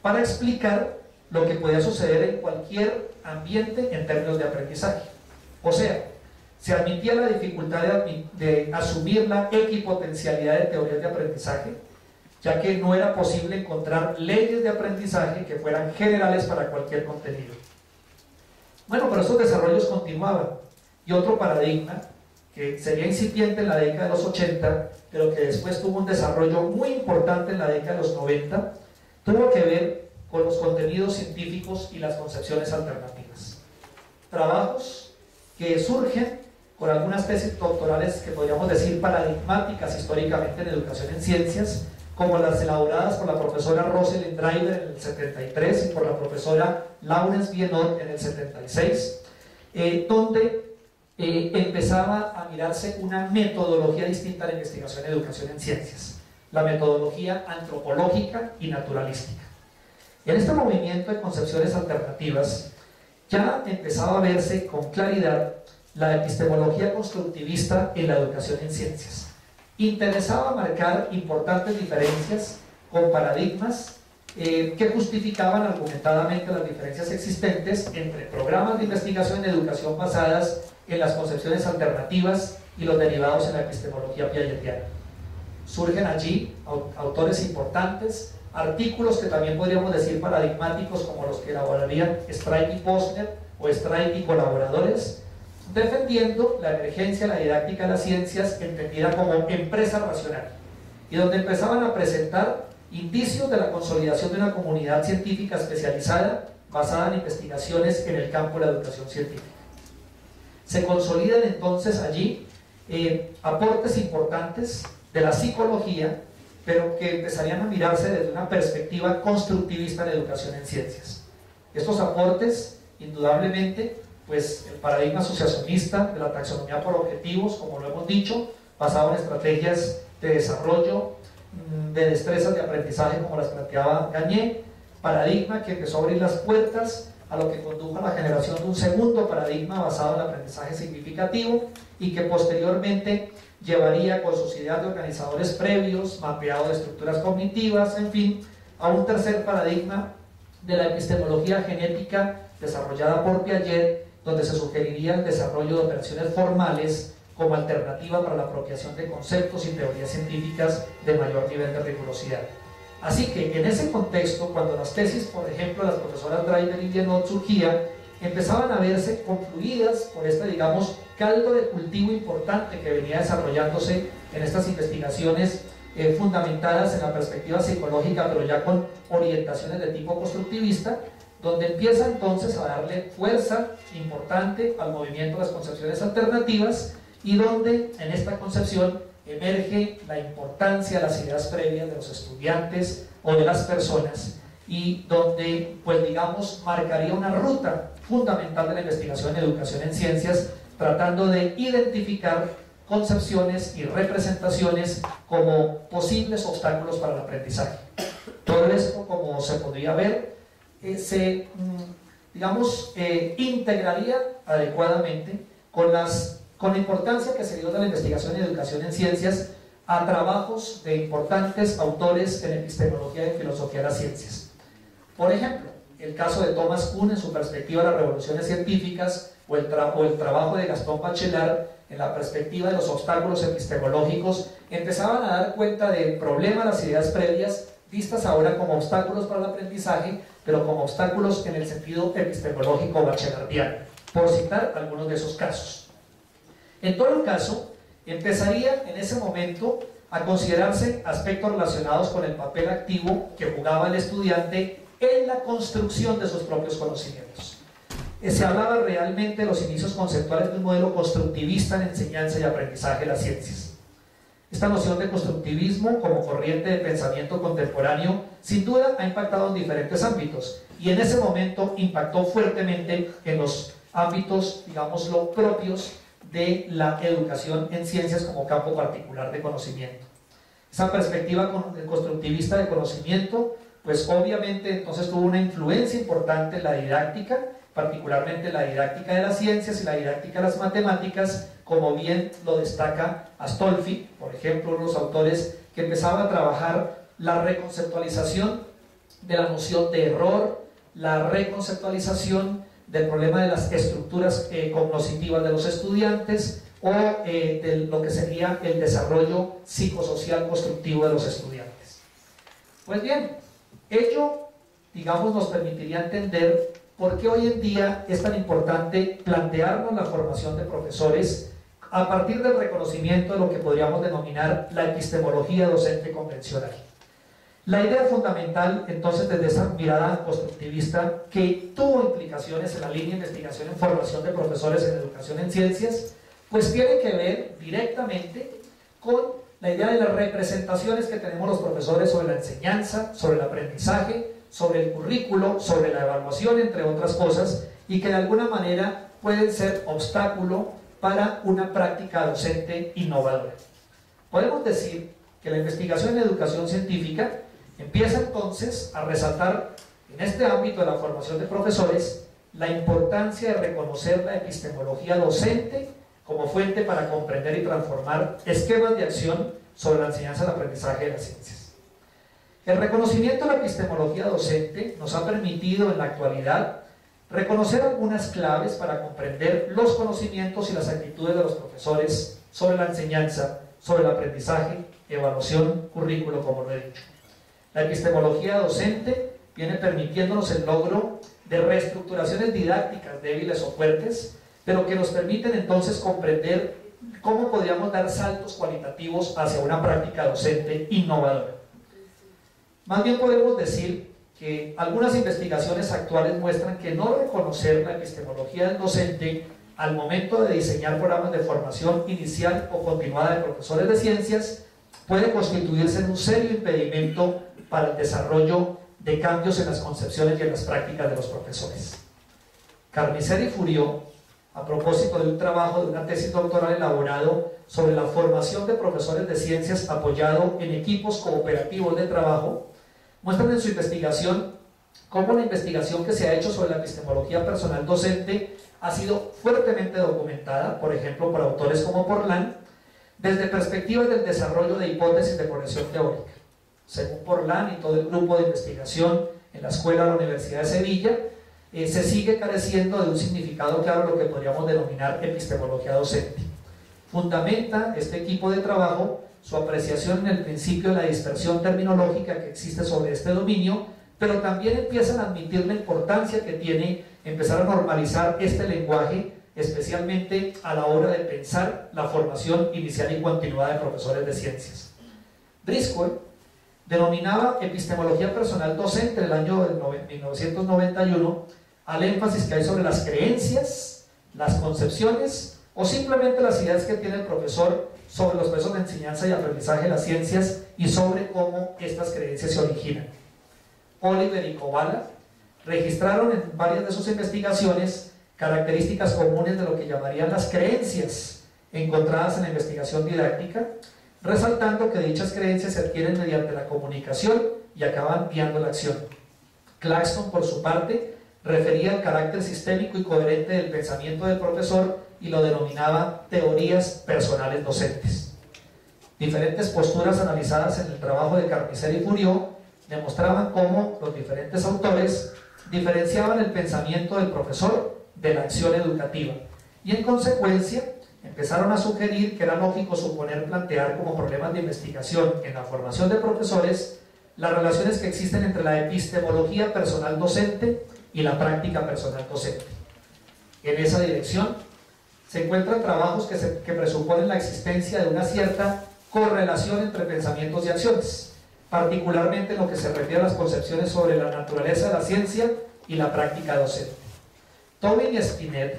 para explicar lo que podía suceder en cualquier ambiente en términos de aprendizaje. O sea, se admitía la dificultad de asumir la equipotencialidad de teorías de aprendizaje, ya que no era posible encontrar leyes de aprendizaje que fueran generales para cualquier contenido. Bueno, pero estos desarrollos continuaban, y otro paradigma, que sería incipiente en la década de los 80, pero que después tuvo un desarrollo muy importante en la década de los 90, tuvo que ver con los contenidos científicos y las concepciones alternativas. Trabajos que surgen con algunas tesis doctorales que podríamos decir paradigmáticas históricamente en educación en ciencias, como las elaboradas por la profesora Rosalind Driver en el 73 y por la profesora Laurence Vienot en el 76, donde empezaba a mirarse una metodología distinta a la investigación y educación en ciencias, la metodología antropológica y naturalística. En este movimiento de concepciones alternativas ya empezaba a verse con claridad la epistemología constructivista en la educación en ciencias. Interesaba marcar importantes diferencias con paradigmas que justificaban argumentadamente las diferencias existentes entre programas de investigación en educación basadas en las concepciones alternativas y los derivados en la epistemología piagetiana. Surgen allí autores importantes, artículos que también podríamos decir paradigmáticos, como los que elaborarían Strike y Posner o Strike y colaboradores, defendiendo la emergencia de la didáctica de las ciencias entendida como empresa racional, y donde empezaban a presentar indicios de la consolidación de una comunidad científica especializada basada en investigaciones en el campo de la educación científica. Se consolidan entonces allí aportes importantes de la psicología, pero que empezarían a mirarse desde una perspectiva constructivista en la educación en ciencias. Estos aportes, indudablemente, pues el paradigma asociacionista de la taxonomía por objetivos, como lo hemos dicho, basado en estrategias de desarrollo, de destrezas de aprendizaje, como las planteaba Gagné, paradigma que empezó a abrir las puertas a lo que condujo a la generación de un segundo paradigma basado en el aprendizaje significativo, y que posteriormente llevaría con sus ideas de organizadores previos, mapeado de estructuras cognitivas, en fin, a un tercer paradigma de la epistemología genética desarrollada por Piaget, donde se sugeriría el desarrollo de operaciones formales como alternativa para la apropiación de conceptos y teorías científicas de mayor nivel de rigurosidad. Así que en ese contexto, cuando las tesis, por ejemplo, de las profesoras Driver y Vienot surgían, empezaban a verse confluidas por este, digamos, caldo de cultivo importante que venía desarrollándose en estas investigaciones fundamentadas en la perspectiva psicológica, pero ya con orientaciones de tipo constructivista, donde empieza entonces a darle fuerza importante al movimiento de las concepciones alternativas, y donde en esta concepción emerge la importancia de las ideas previas de los estudiantes o de las personas, y donde, pues digamos, marcaría una ruta fundamental de la investigación en educación en ciencias, tratando de identificar concepciones y representaciones como posibles obstáculos para el aprendizaje. Todo esto, como se podría ver, se, digamos, integraría adecuadamente con la importancia que se dio de la investigación y educación en ciencias a trabajos de importantes autores en epistemología y filosofía de las ciencias. Por ejemplo, el caso de Thomas Kuhn en su perspectiva de las revoluciones científicas, o el trabajo de Gastón Bachelard en la perspectiva de los obstáculos epistemológicos, empezaban a dar cuenta del problema de las ideas previas, vistas ahora como obstáculos para el aprendizaje, pero como obstáculos en el sentido epistemológico bachelardiano, por citar algunos de esos casos. En todo caso, empezaría en ese momento a considerarse aspectos relacionados con el papel activo que jugaba el estudiante en la construcción de sus propios conocimientos. Se hablaba realmente de los inicios conceptuales de un modelo constructivista en enseñanza y aprendizaje de las ciencias. Esta noción de constructivismo como corriente de pensamiento contemporáneo sin duda ha impactado en diferentes ámbitos, y en ese momento impactó fuertemente en los ámbitos, digámoslo, propios de la educación en ciencias como campo particular de conocimiento. Esa perspectiva constructivista de conocimiento, pues obviamente entonces tuvo una influencia importante en la didáctica, particularmente la didáctica de las ciencias y la didáctica de las matemáticas, como bien lo destaca Astolfi, por ejemplo, uno de los autores que empezaba a trabajar la reconceptualización de la noción de error, la reconceptualización del problema de las estructuras cognitivas de los estudiantes, o de lo que sería el desarrollo psicosocial constructivo de los estudiantes. Pues bien, ello, digamos, nos permitiría entender por qué hoy en día es tan importante plantearnos la formación de profesores a partir del reconocimiento de lo que podríamos denominar la epistemología docente convencional. La idea fundamental, entonces, desde esa mirada constructivista, que tuvo implicaciones en la línea de investigación en formación de profesores en educación en ciencias, pues tiene que ver directamente con la idea de las representaciones que tenemos los profesores sobre la enseñanza, sobre el aprendizaje, sobre el currículo, sobre la evaluación, entre otras cosas, y que de alguna manera pueden ser obstáculo para una práctica docente innovadora. Podemos decir que la investigación en educación científica empieza entonces a resaltar en este ámbito de la formación de profesores la importancia de reconocer la epistemología docente como fuente para comprender y transformar esquemas de acción sobre la enseñanza y el aprendizaje de las ciencias. El reconocimiento de la epistemología docente nos ha permitido en la actualidad reconocer algunas claves para comprender los conocimientos y las actitudes de los profesores sobre la enseñanza, sobre el aprendizaje, evaluación, currículo, como lo he dicho. La epistemología docente viene permitiéndonos el logro de reestructuraciones didácticas débiles o fuertes, pero que nos permiten entonces comprender cómo podríamos dar saltos cualitativos hacia una práctica docente innovadora. Más bien podemos decir que algunas investigaciones actuales muestran que no reconocer la epistemología del docente al momento de diseñar programas de formación inicial o continuada de profesores de ciencias puede constituirse en un serio impedimento para el desarrollo de cambios en las concepciones y en las prácticas de los profesores. Carnicer y Furió, a propósito de un trabajo de una tesis doctoral elaborado sobre la formación de profesores de ciencias apoyado en equipos cooperativos de trabajo, muestran en su investigación cómo la investigación que se ha hecho sobre la epistemología personal docente ha sido fuertemente documentada, por ejemplo, por autores como Porlan, desde perspectivas del desarrollo de hipótesis de progresión teórica. Según Porlan y todo el grupo de investigación en la Escuela de la Universidad de Sevilla, se sigue careciendo de un significado claro lo que podríamos denominar epistemología docente. Fundamenta este equipo de trabajo su apreciación en el principio de la dispersión terminológica que existe sobre este dominio, pero también empiezan a admitir la importancia que tiene empezar a normalizar este lenguaje, especialmente a la hora de pensar la formación inicial y continuada de profesores de ciencias. Driscoll denominaba epistemología personal docente en el año 1991 al énfasis que hay sobre las creencias, las concepciones o simplemente las ideas que tiene el profesor sobre los procesos de enseñanza y aprendizaje de las ciencias y sobre cómo estas creencias se originan. Oliver y Kovala registraron en varias de sus investigaciones características comunes de lo que llamarían las creencias encontradas en la investigación didáctica, resaltando que dichas creencias se adquieren mediante la comunicación y acaban guiando la acción. Claxton, por su parte, refería al carácter sistémico y coherente del pensamiento del profesor y lo denominaba teorías personales docentes. Diferentes posturas analizadas en el trabajo de Carnicer y Furió demostraban cómo los diferentes autores diferenciaban el pensamiento del profesor de la acción educativa y en consecuencia empezaron a sugerir que era lógico suponer plantear como problemas de investigación en la formación de profesores las relaciones que existen entre la epistemología personal docente y la práctica personal docente. En esa dirección se encuentran trabajos que presuponen la existencia de una cierta correlación entre pensamientos y acciones, particularmente en lo que se refiere a las concepciones sobre la naturaleza de la ciencia y la práctica docente. Tobin y Spinet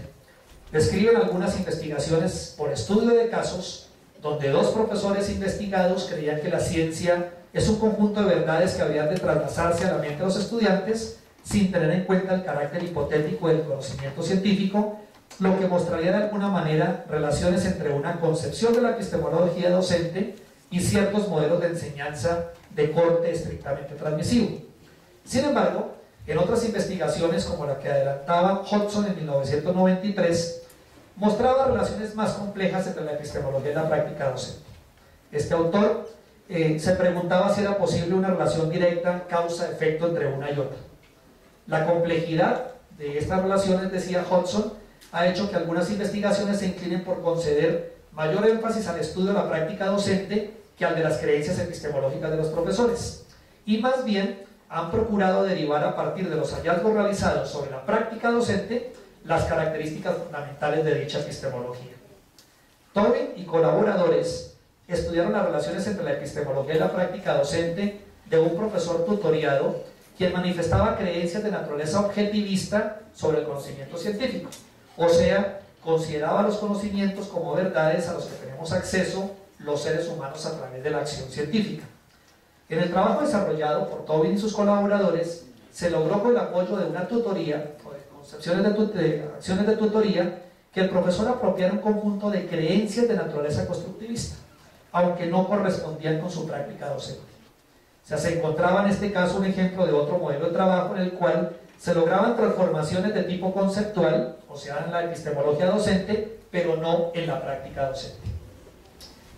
describen algunas investigaciones por estudio de casos donde dos profesores investigados creían que la ciencia es un conjunto de verdades que habrían de traspasarse a la mente de los estudiantes sin tener en cuenta el carácter hipotético del conocimiento científico, lo que mostraría de alguna manera relaciones entre una concepción de la epistemología docente y ciertos modelos de enseñanza de corte estrictamente transmisivo. Sin embargo, en otras investigaciones como la que adelantaba Hodgson en 1993, mostraba relaciones más complejas entre la epistemología y la práctica docente. Este autor se preguntaba si era posible una relación directa causa-efecto entre una y otra. La complejidad de estas relaciones, decía Hodgson, ha hecho que algunas investigaciones se inclinen por conceder mayor énfasis al estudio de la práctica docente que al de las creencias epistemológicas de los profesores, y más bien han procurado derivar a partir de los hallazgos realizados sobre la práctica docente las características fundamentales de dicha epistemología. Tobin y colaboradores estudiaron las relaciones entre la epistemología y la práctica docente de un profesor tutoriado quien manifestaba creencias de naturaleza objetivista sobre el conocimiento científico, o sea, consideraba los conocimientos como verdades a los que tenemos acceso los seres humanos a través de la acción científica. En el trabajo desarrollado por Tobin y sus colaboradores, se logró con el apoyo de una tutoría, o de concepciones de acciones de tutoría, que el profesor apropiara un conjunto de creencias de naturaleza constructivista, aunque no correspondían con su práctica docente. O sea, se encontraba en este caso un ejemplo de otro modelo de trabajo en el cual se lograban transformaciones de tipo conceptual, o sea, en la epistemología docente, pero no en la práctica docente.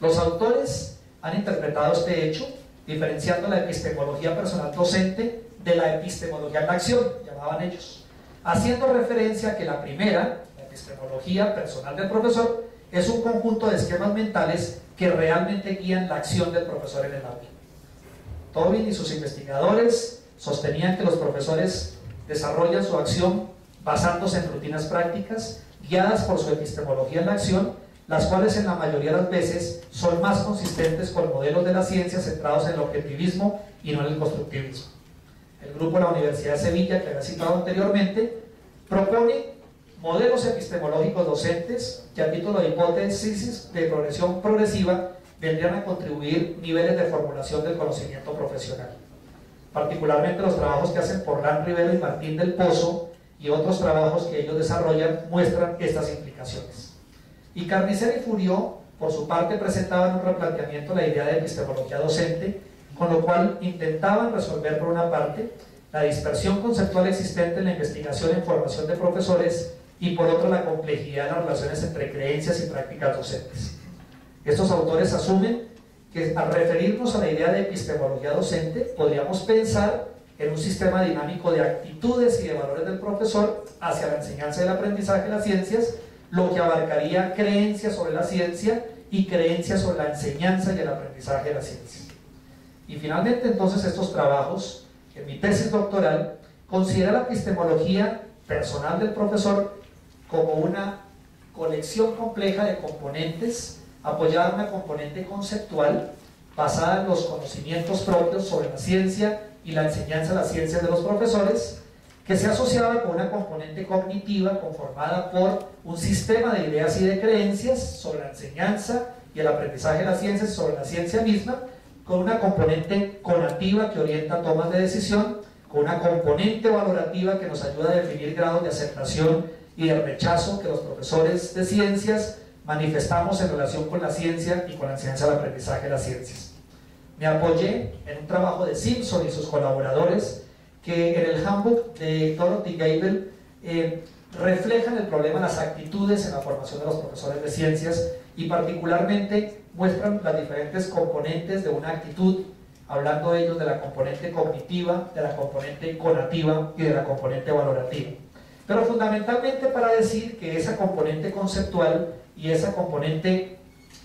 Los autores han interpretado este hecho, diferenciando la epistemología personal docente de la epistemología en la acción, llamaban ellos, haciendo referencia a que la primera, la epistemología personal del profesor, es un conjunto de esquemas mentales que realmente guían la acción del profesor en el aula. Tobin y sus investigadores sostenían que los profesores desarrollan su acción basándose en rutinas prácticas, guiadas por su epistemología en la acción, las cuales en la mayoría de las veces son más consistentes con modelos de la ciencia centrados en el objetivismo y no en el constructivismo. El grupo de la Universidad de Sevilla, que había citado anteriormente, propone modelos epistemológicos docentes que a título de hipótesis de progresión progresiva vendrían a contribuir niveles de formulación del conocimiento profesional. Particularmente los trabajos que hacen Porlán, Rivero y Martín del Pozo y otros trabajos que ellos desarrollan muestran estas implicaciones. Y Carnicer y Fourier, por su parte, presentaban un replanteamiento de la idea de epistemología docente, con lo cual intentaban resolver por una parte la dispersión conceptual existente en la investigación en formación de profesores y por otra la complejidad de las relaciones entre creencias y prácticas docentes. Estos autores asumen que al referirnos a la idea de epistemología docente podríamos pensar en un sistema dinámico de actitudes y de valores del profesor hacia la enseñanza y el aprendizaje de las ciencias, lo que abarcaría creencias sobre la ciencia y creencias sobre la enseñanza y el aprendizaje de las ciencias. Y finalmente entonces estos trabajos, en mi tesis doctoral, considera la epistemología personal del profesor como una colección compleja de componentes apoyada en una componente conceptual basada en los conocimientos propios sobre la ciencia y la enseñanza de las ciencias de los profesores, que se asociaba con una componente cognitiva conformada por un sistema de ideas y de creencias sobre la enseñanza y el aprendizaje de las ciencias, sobre la ciencia misma, con una componente conativa que orienta tomas de decisión, con una componente valorativa que nos ayuda a definir grados de aceptación y de rechazo que los profesores de ciencias manifestamos en relación con la ciencia y con la enseñanza del aprendizaje de las ciencias. Me apoyé en un trabajo de Simpson y sus colaboradores que en el handbook de Dorothy Gable reflejan el problema de las actitudes en la formación de los profesores de ciencias y particularmente muestran las diferentes componentes de una actitud, hablando ellos de la componente cognitiva, de la componente conativa y de la componente valorativa. Pero fundamentalmente para decir que esa componente conceptual y esa componente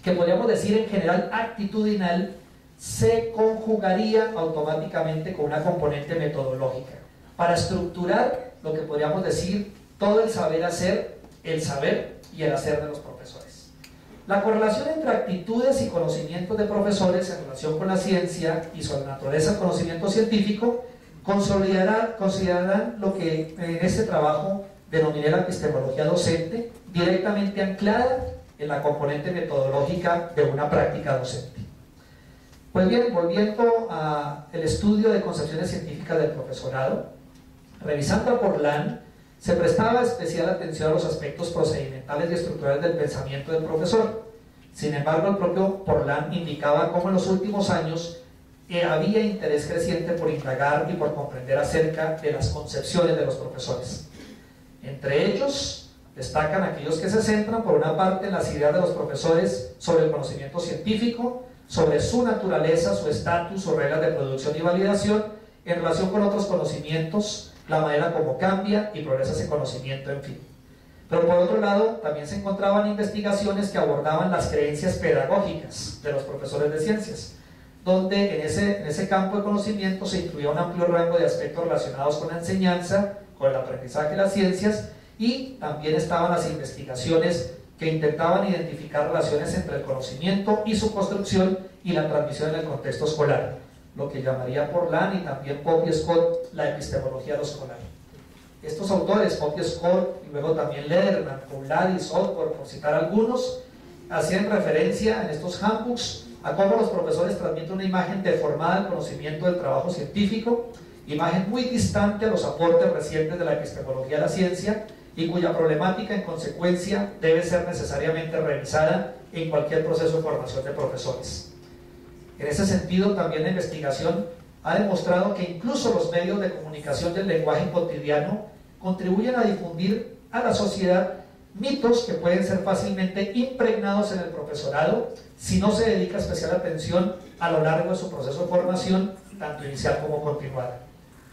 que podríamos decir en general actitudinal se conjugaría automáticamente con una componente metodológica para estructurar lo que podríamos decir todo el saber hacer, el saber y el hacer de los profesores. La correlación entre actitudes y conocimientos de profesores en relación con la ciencia y sobre la naturaleza del conocimiento científico considerarán lo que en este trabajo denominé la epistemología docente, directamente anclada en la componente metodológica de una práctica docente. Pues bien, volviendo al estudio de concepciones científicas del profesorado, revisando a Porlán, se prestaba especial atención a los aspectos procedimentales y estructurales del pensamiento del profesor. Sin embargo, el propio Porlán indicaba cómo en los últimos años había interés creciente por indagar y por comprender acerca de las concepciones de los profesores. Entre ellos, destacan aquellos que se centran, por una parte, en las ideas de los profesores sobre el conocimiento científico, sobre su naturaleza, su estatus, sus reglas de producción y validación, en relación con otros conocimientos, la manera como cambia y progresa ese conocimiento, en fin. Pero por otro lado, también se encontraban investigaciones que abordaban las creencias pedagógicas de los profesores de ciencias, donde en ese campo de conocimiento se incluía un amplio rango de aspectos relacionados con la enseñanza, con el aprendizaje de las ciencias, y también estaban las investigaciones que intentaban identificar relaciones entre el conocimiento y su construcción y la transmisión en el contexto escolar, lo que llamaría Porlán y también Pope y Scott la epistemología de lo escolar. Estos autores, Pope y Scott, y luego también Lederman, Poulad y Southworth, por citar algunos, hacían referencia en estos handbooks a cómo los profesores transmiten una imagen deformada del conocimiento del trabajo científico, imagen muy distante a los aportes recientes de la epistemología a la ciencia, y cuya problemática en consecuencia debe ser necesariamente revisada en cualquier proceso de formación de profesores. En ese sentido, también la investigación ha demostrado que incluso los medios de comunicación del lenguaje cotidiano contribuyen a difundir a la sociedad mitos que pueden ser fácilmente impregnados en el profesorado si no se dedica especial atención a lo largo de su proceso de formación, tanto inicial como continuada.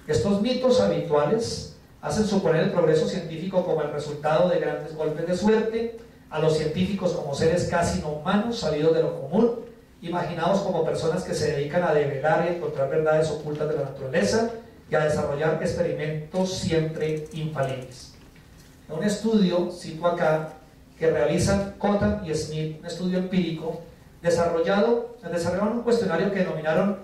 Estos mitos habituales hacen suponer el progreso científico como el resultado de grandes golpes de suerte, a los científicos como seres casi no humanos, salidos de lo común, imaginados como personas que se dedican a develar y encontrar verdades ocultas de la naturaleza y a desarrollar experimentos siempre infalibles. En un estudio, cito acá, que realizan Cottam y Smith, un estudio empírico, desarrollaron un cuestionario que denominaron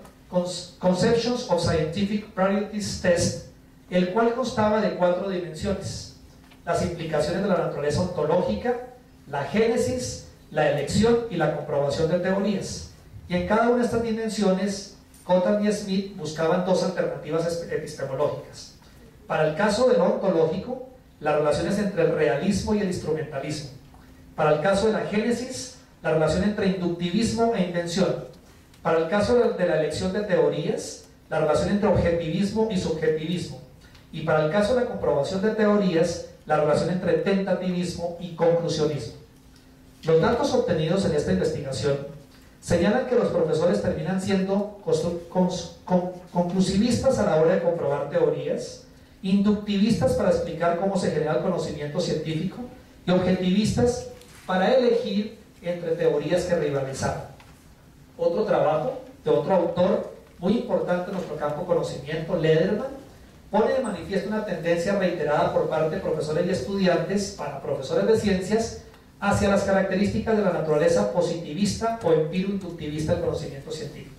Conceptions of Scientific Priorities Test, el cual constaba de 4 dimensiones: las implicaciones de la naturaleza ontológica, la génesis, la elección y la comprobación de teorías. Y en cada una de estas dimensiones, Cottam y Smith buscaban 2 alternativas epistemológicas. Para el caso de lo ontológico, las relaciones entre el realismo y el instrumentalismo. Para el caso de la génesis, la relación entre inductivismo e invención. Para el caso de la elección de teorías, la relación entre objetivismo y subjetivismo. Y para el caso de la comprobación de teorías, la relación entre tentativismo y conclusionismo. Los datos obtenidos en esta investigación señalan que los profesores terminan siendo conclusivistas a la hora de comprobar teorías, inductivistas para explicar cómo se genera el conocimiento científico y objetivistas para elegir entre teorías que rivalizaban. Otro trabajo de otro autor muy importante en nuestro campo conocimiento, Lederman, pone de manifiesto una tendencia reiterada por parte de profesores y estudiantes para profesores de ciencias hacia las características de la naturaleza positivista o empiro-inductivista del conocimiento científico.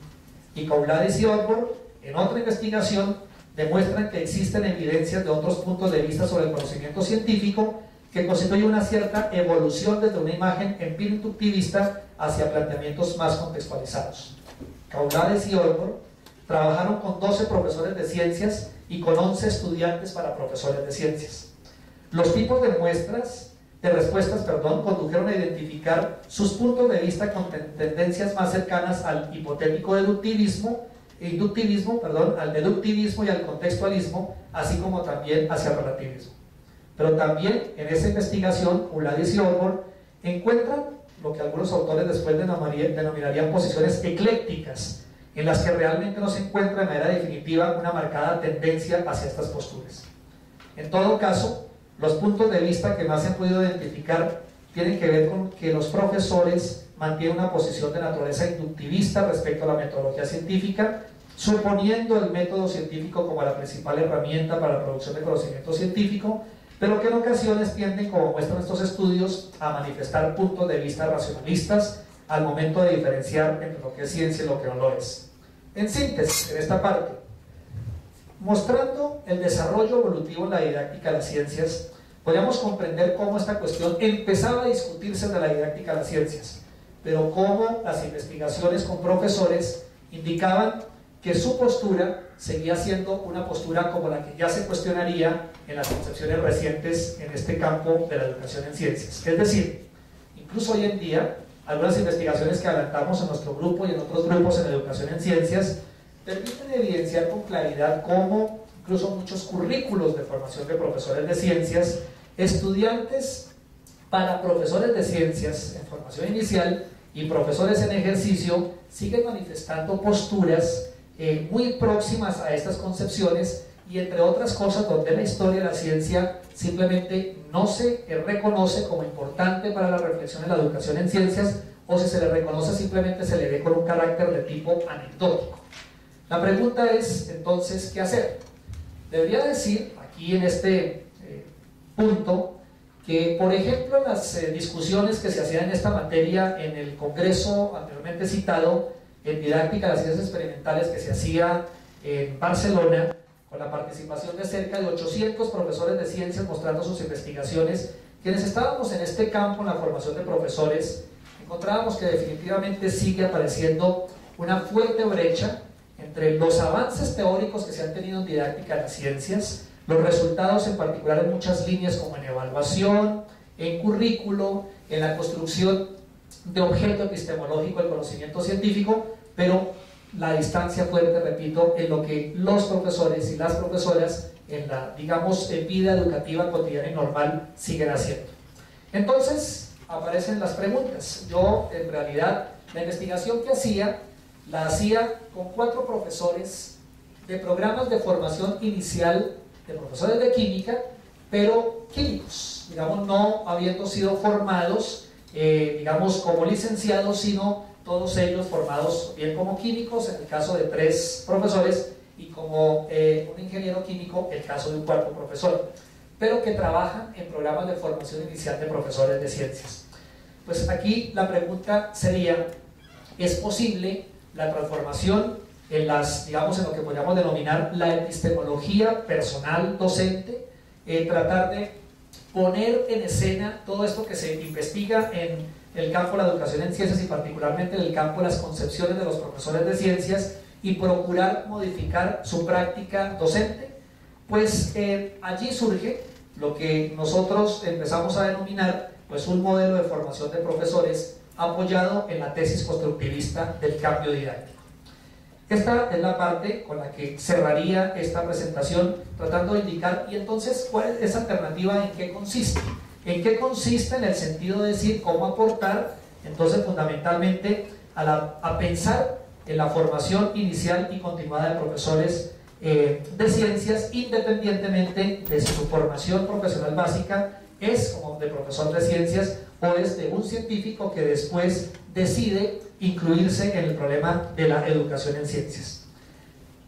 Y Koulades y Osborne, en otra investigación, demuestran que existen evidencias de otros puntos de vista sobre el conocimiento científico que constituye una cierta evolución desde una imagen empiro-inductivista hacia planteamientos más contextualizados. Koulades y Osborne trabajaron con 12 profesores de ciencias y con 11 estudiantes para profesores de ciencias. Los tipos de respuestas condujeron a identificar sus puntos de vista con tendencias más cercanas al hipotético inductivismo, al deductivismo y al contextualismo, así como también hacia el relativismo. Pero también en esa investigación, Koulades y Osborne encuentran lo que algunos autores después denominarían posiciones eclécticas, en las que realmente no se encuentra de manera definitiva una marcada tendencia hacia estas posturas. En todo caso, los puntos de vista que más se han podido identificar tienen que ver con que los profesores mantienen una posición de naturaleza inductivista respecto a la metodología científica, suponiendo el método científico como la principal herramienta para la producción de conocimiento científico, pero que en ocasiones tienden, como muestran estos estudios, a manifestar puntos de vista racionalistas al momento de diferenciar entre lo que es ciencia y lo que no lo es. En síntesis, en esta parte, mostrando el desarrollo evolutivo en la didáctica de las ciencias, podríamos comprender cómo esta cuestión empezaba a discutirse de la didáctica de las ciencias, pero cómo las investigaciones con profesores indicaban que su postura seguía siendo una postura como la que ya se cuestionaría en las concepciones recientes en este campo de la educación en ciencias. Es decir, incluso hoy en día, algunas investigaciones que adelantamos en nuestro grupo y en otros grupos en educación en ciencias permiten evidenciar con claridad cómo incluso muchos currículos de formación de profesores de ciencias, estudiantes para profesores de ciencias en formación inicial y profesores en ejercicio siguen manifestando posturas muy próximas a estas concepciones y, entre otras cosas, donde la historia de la ciencia simplemente no se reconoce como importante para la reflexión de la educación en ciencias, o si se le reconoce simplemente se le ve con un carácter de tipo anecdótico. La pregunta es entonces, ¿qué hacer? Debería decir aquí en este punto que, por ejemplo, las discusiones que se hacían en esta materia en el congreso anteriormente citado en didáctica de las ciencias experimentales que se hacía en Barcelona, con la participación de cerca de 800 profesores de ciencias mostrando sus investigaciones, quienes estábamos en este campo en la formación de profesores, encontrábamos que definitivamente sigue apareciendo una fuerte brecha entre los avances teóricos que se han tenido en didáctica de las ciencias, los resultados en particular en muchas líneas como en evaluación, en currículo, en la construcción de objeto epistemológico del conocimiento científico, pero la distancia fuerte, repito, en lo que los profesores y las profesoras en la, digamos, vida educativa cotidiana y normal siguen haciendo. Entonces aparecen las preguntas. Yo, en realidad, la investigación que la hacía con 4 profesores de programas de formación inicial de profesores de química, pero químicos, digamos, no habiendo sido formados, digamos, como licenciados, sino todos ellos formados bien como químicos, en el caso de 3 profesores, y como un ingeniero químico, el caso de un 4º profesor, pero que trabajan en programas de formación inicial de profesores de ciencias. Pues aquí la pregunta sería, ¿es posible la transformación en las, digamos, en lo que podríamos denominar la epistemología personal docente, tratar de poner en escena todo esto que se investiga en el campo de la educación en ciencias y particularmente en el campo de las concepciones de los profesores de ciencias y procurar modificar su práctica docente? Pues allí surge lo que nosotros empezamos a denominar pues un modelo de formación de profesores apoyado en la tesis constructivista del cambio didáctico. Esta es la parte con la que cerraría esta presentación, tratando de indicar, y entonces, ¿cuál es esa alternativa? ¿En qué consiste? ¿En qué consiste en el sentido de decir cómo aportar, entonces, fundamentalmente, a pensar en la formación inicial y continuada de profesores de ciencias, independientemente de si su formación profesional básica es como de profesor de ciencias o es de un científico que después decide incluirse en el problema de la educación en ciencias?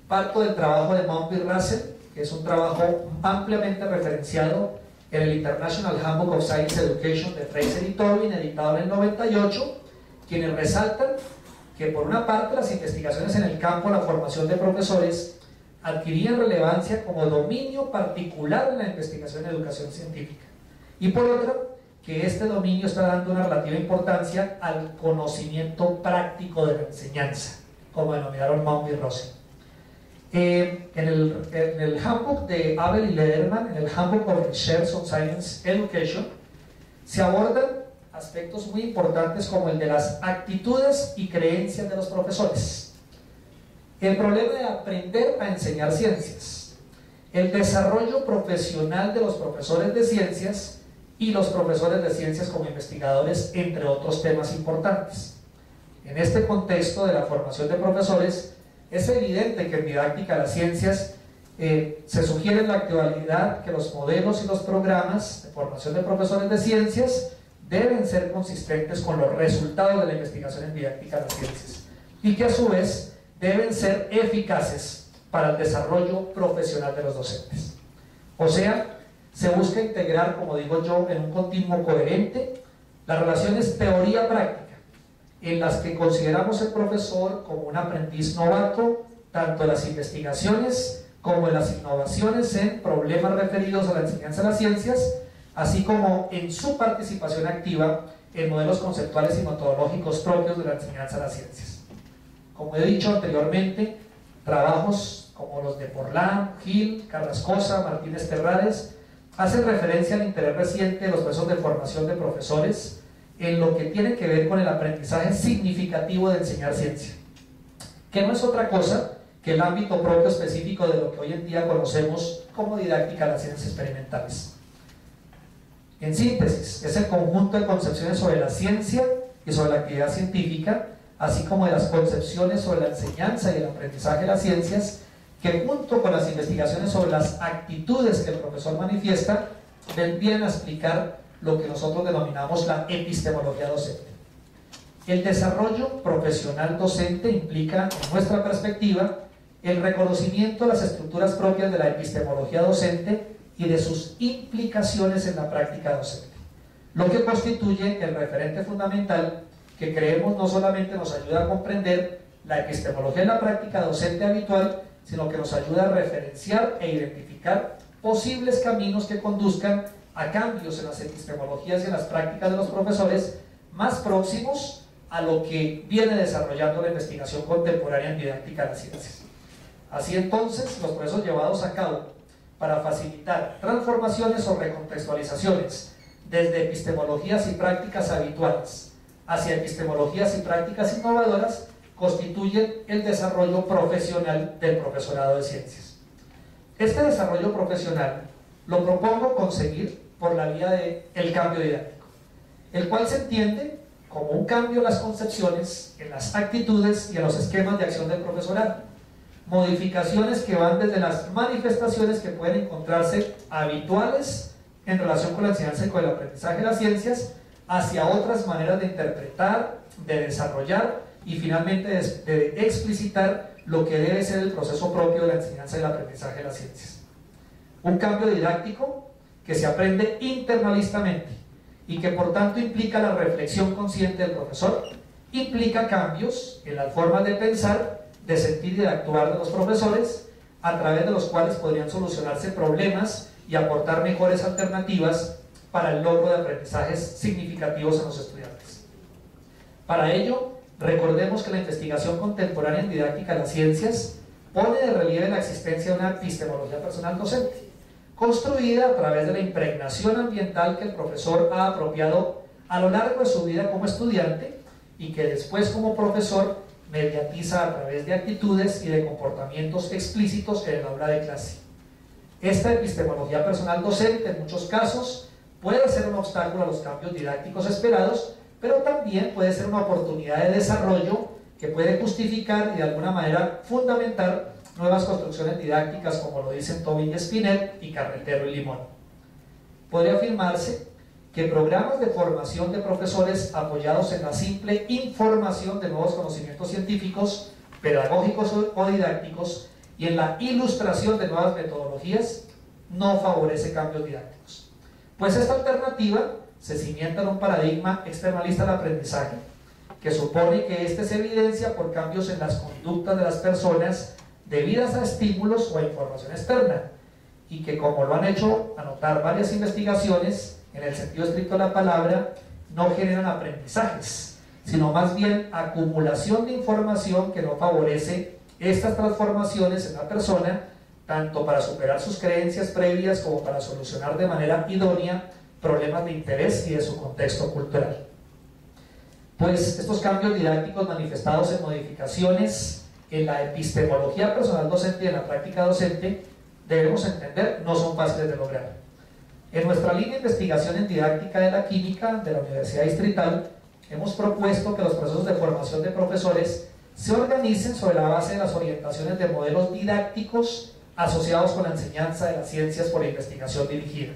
Parto del trabajo de Mumby Russell, que es un trabajo ampliamente referenciado en el International Handbook of Science Education de Fraser y Tobin, editado en el 98, quienes resaltan que por una parte las investigaciones en el campo de la formación de profesores adquirían relevancia como dominio particular en la investigación en educación científica, y por otra, que este dominio está dando una relativa importancia al conocimiento práctico de la enseñanza, como denominaron Mumby y Russell. En el Handbook de Abel y Lederman, en el Handbook of Research on Science Education, se abordan aspectos muy importantes como el de las actitudes y creencias de los profesores, el problema de aprender a enseñar ciencias, el desarrollo profesional de los profesores de ciencias y los profesores de ciencias como investigadores, entre otros temas importantes. En este contexto de la formación de profesores, es evidente que en didáctica de las ciencias se sugiere en la actualidad que los modelos y los programas de formación de profesores de ciencias deben ser consistentes con los resultados de la investigación en didáctica de las ciencias y que a su vez deben ser eficaces para el desarrollo profesional de los docentes. O sea, se busca integrar, como digo yo, en un continuo coherente las relaciones teoría-práctica, en las que consideramos el profesor como un aprendiz novato, tanto en las investigaciones como en las innovaciones en problemas referidos a la enseñanza de las ciencias, así como en su participación activa en modelos conceptuales y metodológicos propios de la enseñanza de las ciencias. Como he dicho anteriormente, trabajos como los de Porlán, Gil, Carrascosa, Martínez Terrades hacen referencia al interés reciente de los procesos de formación de profesores en lo que tiene que ver con el aprendizaje significativo de enseñar ciencia, que no es otra cosa que el ámbito propio específico de lo que hoy en día conocemos como didáctica de las ciencias experimentales. En síntesis, es el conjunto de concepciones sobre la ciencia y sobre la actividad científica, así como de las concepciones sobre la enseñanza y el aprendizaje de las ciencias, que junto con las investigaciones sobre las actitudes que el profesor manifiesta, vienen a explicar lo que nosotros denominamos la epistemología docente. El desarrollo profesional docente implica, en nuestra perspectiva, el reconocimiento de las estructuras propias de la epistemología docente y de sus implicaciones en la práctica docente, lo que constituye el referente fundamental que creemos no solamente nos ayuda a comprender la epistemología en la práctica docente habitual, sino que nos ayuda a referenciar e identificar posibles caminos que conduzcan a cambios en las epistemologías y en las prácticas de los profesores más próximos a lo que viene desarrollando la investigación contemporánea en didáctica de las ciencias. Así entonces, los procesos llevados a cabo para facilitar transformaciones o recontextualizaciones desde epistemologías y prácticas habituales hacia epistemologías y prácticas innovadoras constituyen el desarrollo profesional del profesorado de ciencias. Este desarrollo profesional lo propongo conseguir por la vía del cambio didáctico, el cual se entiende como un cambio en las concepciones, en las actitudes y en los esquemas de acción del profesorado. Modificaciones que van desde las manifestaciones que pueden encontrarse habituales en relación con la enseñanza y con el aprendizaje de las ciencias, hacia otras maneras de interpretar, de desarrollar y finalmente de explicitar lo que debe ser el proceso propio de la enseñanza y el aprendizaje de las ciencias. Un cambio didáctico que se aprende internalistamente y que por tanto implica la reflexión consciente del profesor, implica cambios en las formas de pensar, de sentir y de actuar de los profesores, a través de los cuales podrían solucionarse problemas y aportar mejores alternativas para el logro de aprendizajes significativos en los estudiantes. Para ello, recordemos que la investigación contemporánea en didáctica de las ciencias pone de relieve la existencia de una epistemología personal docente, construida a través de la impregnación ambiental que el profesor ha apropiado a lo largo de su vida como estudiante y que después como profesor mediatiza a través de actitudes y de comportamientos explícitos en el aula de clase. Esta epistemología personal docente en muchos casos puede ser un obstáculo a los cambios didácticos esperados, pero también puede ser una oportunidad de desarrollo que puede justificar y de alguna manera fundamentar nuevas construcciones didácticas, como lo dicen Tobin y Spinell y Carretero y Limón. Podría afirmarse que programas de formación de profesores apoyados en la simple información de nuevos conocimientos científicos, pedagógicos o didácticos y en la ilustración de nuevas metodologías no favorece cambios didácticos, pues esta alternativa se cimienta en un paradigma externalista del aprendizaje que supone que éste se evidencia por cambios en las conductas de las personas debidas a estímulos o a información externa y que, como lo han hecho anotar varias investigaciones en el sentido estricto de la palabra, no generan aprendizajes, sino más bien acumulación de información que no favorece estas transformaciones en la persona, tanto para superar sus creencias previas como para solucionar de manera idónea problemas de interés y de su contexto cultural. Pues estos cambios didácticos manifestados en modificaciones en la epistemología personal docente y en la práctica docente, debemos entender, no son fáciles de lograr. En nuestra línea de investigación en didáctica de la química de la Universidad Distrital, hemos propuesto que los procesos de formación de profesores se organicen sobre la base de las orientaciones de modelos didácticos asociados con la enseñanza de las ciencias por investigación dirigida.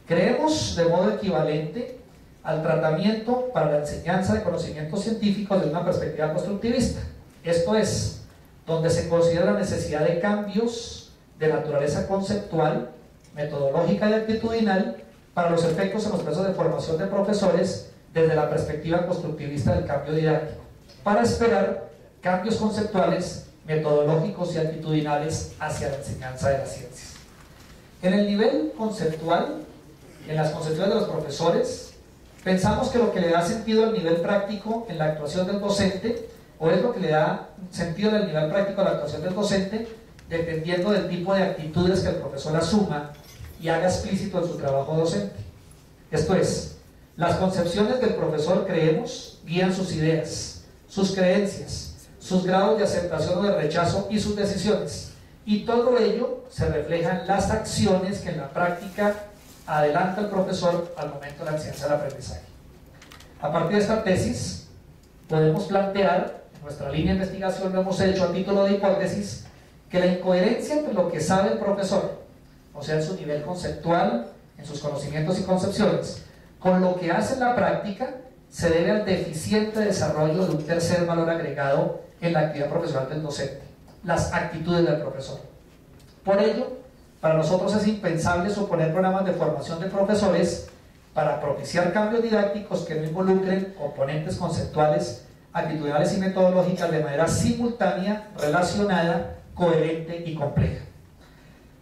Creemos de modo equivalente al tratamiento para la enseñanza de conocimientos científicos desde una perspectiva constructivista, esto es, donde se considera la necesidad de cambios de naturaleza conceptual, metodológica y actitudinal para los efectos en los procesos de formación de profesores desde la perspectiva constructivista del cambio didáctico, para esperar cambios conceptuales, metodológicos y actitudinales hacia la enseñanza de las ciencias. En el nivel conceptual, en las concepciones de los profesores, pensamos que lo que le da sentido al nivel práctico en la actuación del docente, o es lo que le da sentido al nivel práctico a la actuación del docente, dependiendo del tipo de actitudes que el profesor asuma y haga explícito en su trabajo docente. Esto es, las concepciones del profesor, creemos, guían sus ideas, sus creencias, sus grados de aceptación o de rechazo y sus decisiones, y todo ello se refleja en las acciones que en la práctica adelanta el profesor al momento de la enseñanza del aprendizaje. A partir de esta tesis, podemos plantear, en nuestra línea de investigación lo hemos hecho a título de hipótesis, que la incoherencia entre lo que sabe el profesor, o sea, en su nivel conceptual, en sus conocimientos y concepciones, con lo que hace en la práctica, se debe al deficiente desarrollo de un tercer valor agregado en la actividad profesional del docente, las actitudes del profesor. Por ello, para nosotros es impensable suponer programas de formación de profesores para propiciar cambios didácticos que no involucren componentes conceptuales, actitudinales y metodológicas de manera simultánea, relacionada, coherente y compleja.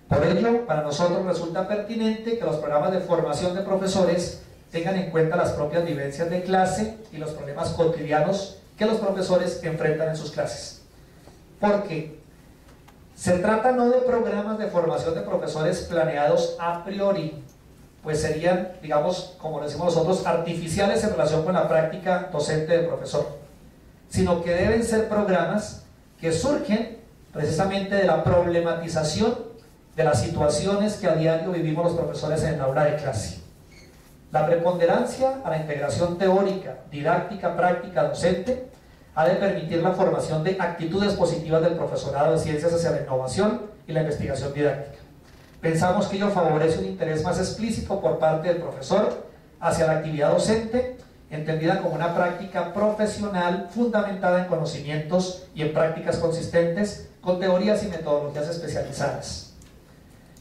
Por ello, para nosotros resulta pertinente que los programas de formación de profesores tengan en cuenta las propias vivencias de clase y los problemas cotidianos que los profesores enfrentan en sus clases. Porque Se trata no de programas de formación de profesores planeados a priori, pues serían, digamos, como decimos nosotros, artificiales en relación con la práctica docente del profesor, sino que deben ser programas que surgen precisamente de la problematización de las situaciones que a diario vivimos los profesores en el aula de clase. La preponderancia a la integración teórica, didáctica, práctica, docente ha de permitir la formación de actitudes positivas del profesorado de ciencias hacia la innovación y la investigación didáctica. Pensamos que ello favorece un interés más explícito por parte del profesor hacia la actividad docente, entendida como una práctica profesional fundamentada en conocimientos y en prácticas consistentes con teorías y metodologías especializadas.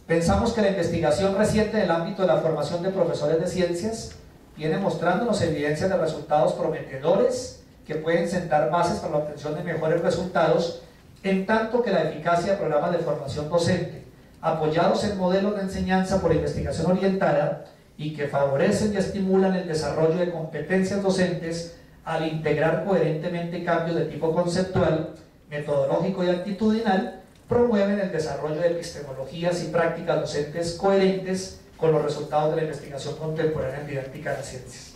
Pensamos que la investigación reciente en el ámbito de la formación de profesores de ciencias viene mostrándonos evidencias de resultados prometedores que pueden sentar bases para la obtención de mejores resultados, en tanto que la eficacia de programas de formación docente apoyados en modelos de enseñanza por investigación orientada y que favorecen y estimulan el desarrollo de competencias docentes al integrar coherentemente cambios de tipo conceptual, metodológico y actitudinal, promueven el desarrollo de epistemologías y prácticas docentes coherentes con los resultados de la investigación contemporánea en didáctica de las ciencias.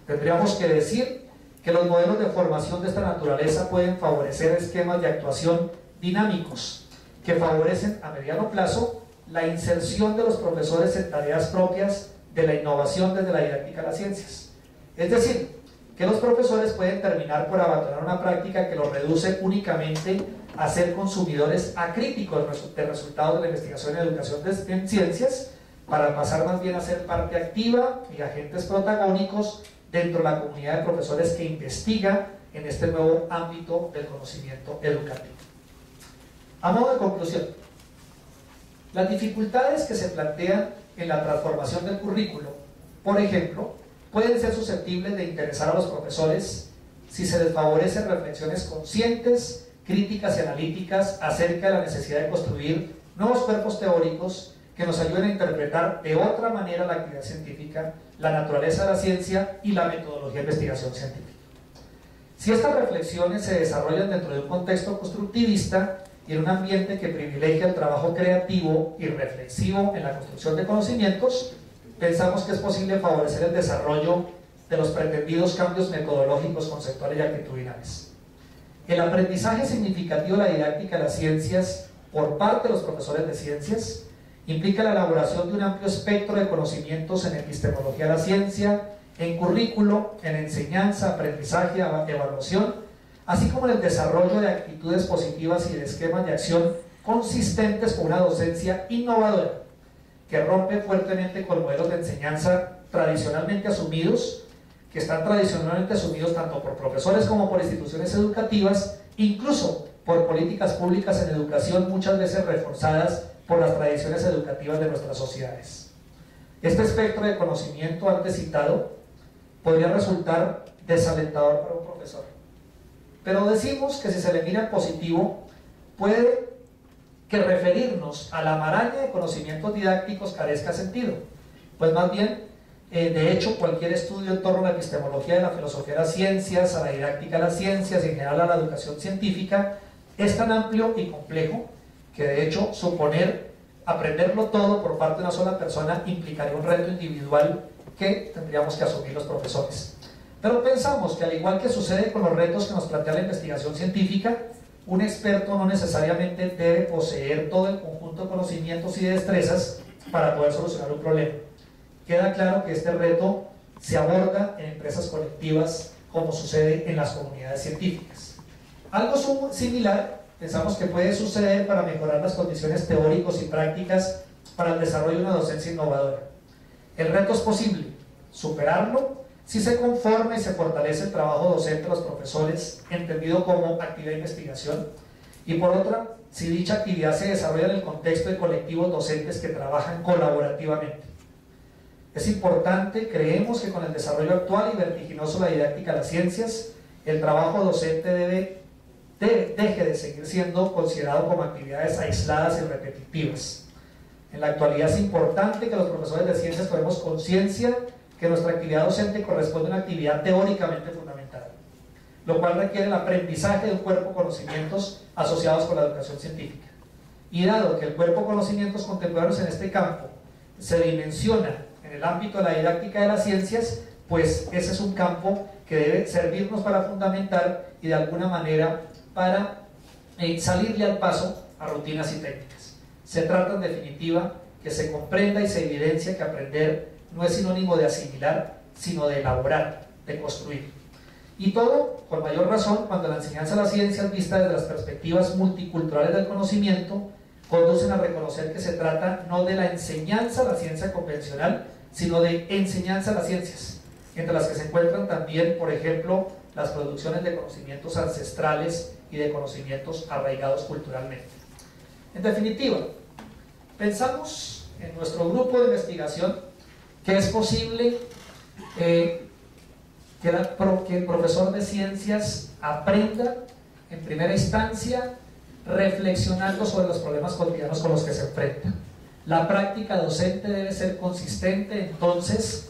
Tendríamos que decir que los modelos de formación de esta naturaleza pueden favorecer esquemas de actuación dinámicos que favorecen a mediano plazo la inserción de los profesores en tareas propias de la innovación desde la didáctica de las ciencias. Es decir, que los profesores pueden terminar por abandonar una práctica que los reduce únicamente a ser consumidores acríticos de resultados de la investigación en educación en ciencias, para pasar más bien a ser parte activa y agentes protagónicos dentro de la comunidad de profesores que investiga en este nuevo ámbito del conocimiento educativo. A modo de conclusión, las dificultades que se plantean en la transformación del currículo, por ejemplo, pueden ser susceptibles de interesar a los profesores si se les favorecen reflexiones conscientes, críticas y analíticas acerca de la necesidad de construir nuevos cuerpos teóricos que nos ayuden a interpretar de otra manera la actividad científica, la naturaleza de la ciencia y la metodología de investigación científica. Si estas reflexiones se desarrollan dentro de un contexto constructivista y en un ambiente que privilegia el trabajo creativo y reflexivo en la construcción de conocimientos, pensamos que es posible favorecer el desarrollo de los pretendidos cambios metodológicos, conceptuales y actitudinales. El aprendizaje significativo de la didáctica de las ciencias por parte de los profesores de ciencias implica la elaboración de un amplio espectro de conocimientos en epistemología de la ciencia, en currículo, en enseñanza, aprendizaje, evaluación, así como en el desarrollo de actitudes positivas y de esquemas de acción consistentes con una docencia innovadora, que rompe fuertemente con modelos de enseñanza tradicionalmente asumidos, que están tradicionalmente asumidos tanto por profesores como por instituciones educativas, incluso por políticas públicas en educación muchas veces reforzadas por las tradiciones educativas de nuestras sociedades. Este espectro de conocimiento antes citado podría resultar desalentador para un profesor, pero decimos que si se le mira en positivo, puede que referirnos a la maraña de conocimientos didácticos carezca sentido, pues más bien de hecho, cualquier estudio en torno a la epistemología de la filosofía de las ciencias, a la didáctica de las ciencias y en general a la educación científica es tan amplio y complejo que de hecho suponer aprenderlo todo por parte de una sola persona implicaría un reto individual que tendríamos que asumir los profesores. Pero pensamos que al igual que sucede con los retos que nos plantea la investigación científica, un experto no necesariamente debe poseer todo el conjunto de conocimientos y de destrezas para poder solucionar un problema. Queda claro que este reto se aborda en empresas colectivas como sucede en las comunidades científicas. Algo similar pensamos que puede suceder para mejorar las condiciones teóricas y prácticas para el desarrollo de una docencia innovadora. El reto es posible superarlo si se conforma y se fortalece el trabajo docente de los profesores, entendido como actividad de investigación, y por otra, si dicha actividad se desarrolla en el contexto de colectivos docentes que trabajan colaborativamente. Es importante, creemos que con el desarrollo actual y vertiginoso de la didáctica de las ciencias, el trabajo docente deje de seguir siendo considerado como actividades aisladas y repetitivas. En la actualidad es importante que los profesores de ciencias tomemos conciencia que nuestra actividad docente corresponde a una actividad teóricamente fundamental, lo cual requiere el aprendizaje de un cuerpo de conocimientos asociados con la educación científica. Y dado que el cuerpo de conocimientos contemporáneos en este campo se dimensiona en el ámbito de la didáctica de las ciencias, pues ese es un campo que debe servirnos para fundamentar y de alguna manera para salirle al paso a rutinas y técnicas. Se trata en definitiva que se comprenda y se evidencia que aprender no es sinónimo de asimilar, sino de elaborar, de construir. Y todo, con mayor razón, cuando la enseñanza de las ciencias vista desde las perspectivas multiculturales del conocimiento conducen a reconocer que se trata no de la enseñanza a la ciencia convencional, sino de enseñanza a las ciencias, entre las que se encuentran también, por ejemplo, las producciones de conocimientos ancestrales y de conocimientos arraigados culturalmente. En definitiva, pensamos en nuestro grupo de investigación que es posible que el profesor de ciencias aprenda en primera instancia reflexionando sobre los problemas cotidianos con los que se enfrenta. La práctica docente debe ser consistente entonces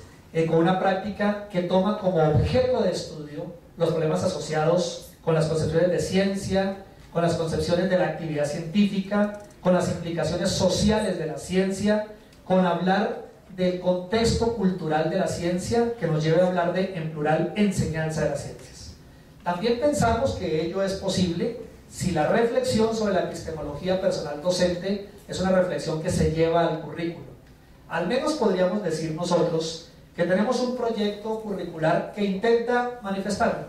con una práctica que toma como objeto de estudio los problemas asociados con las concepciones de ciencia, con las concepciones de la actividad científica, con las implicaciones sociales de la ciencia, con hablar del contexto cultural de la ciencia, que nos lleve a hablar de, en plural, enseñanza de las ciencias. También pensamos que ello es posible si la reflexión sobre la epistemología personal docente es una reflexión que se lleva al currículo. Al menos podríamos decir nosotros que tenemos un proyecto curricular que intenta manifestarlo.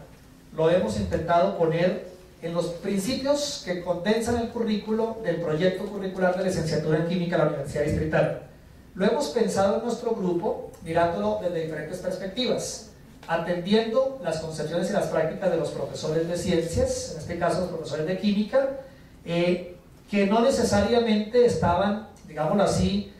Lo hemos intentado poner en los principios que condensan el currículo del proyecto curricular de licenciatura en Química de la Universidad Distrital. Lo hemos pensado en nuestro grupo, mirándolo desde diferentes perspectivas, atendiendo las concepciones y las prácticas de los profesores de ciencias, en este caso los profesores de química, que no necesariamente estaban, digámoslo así,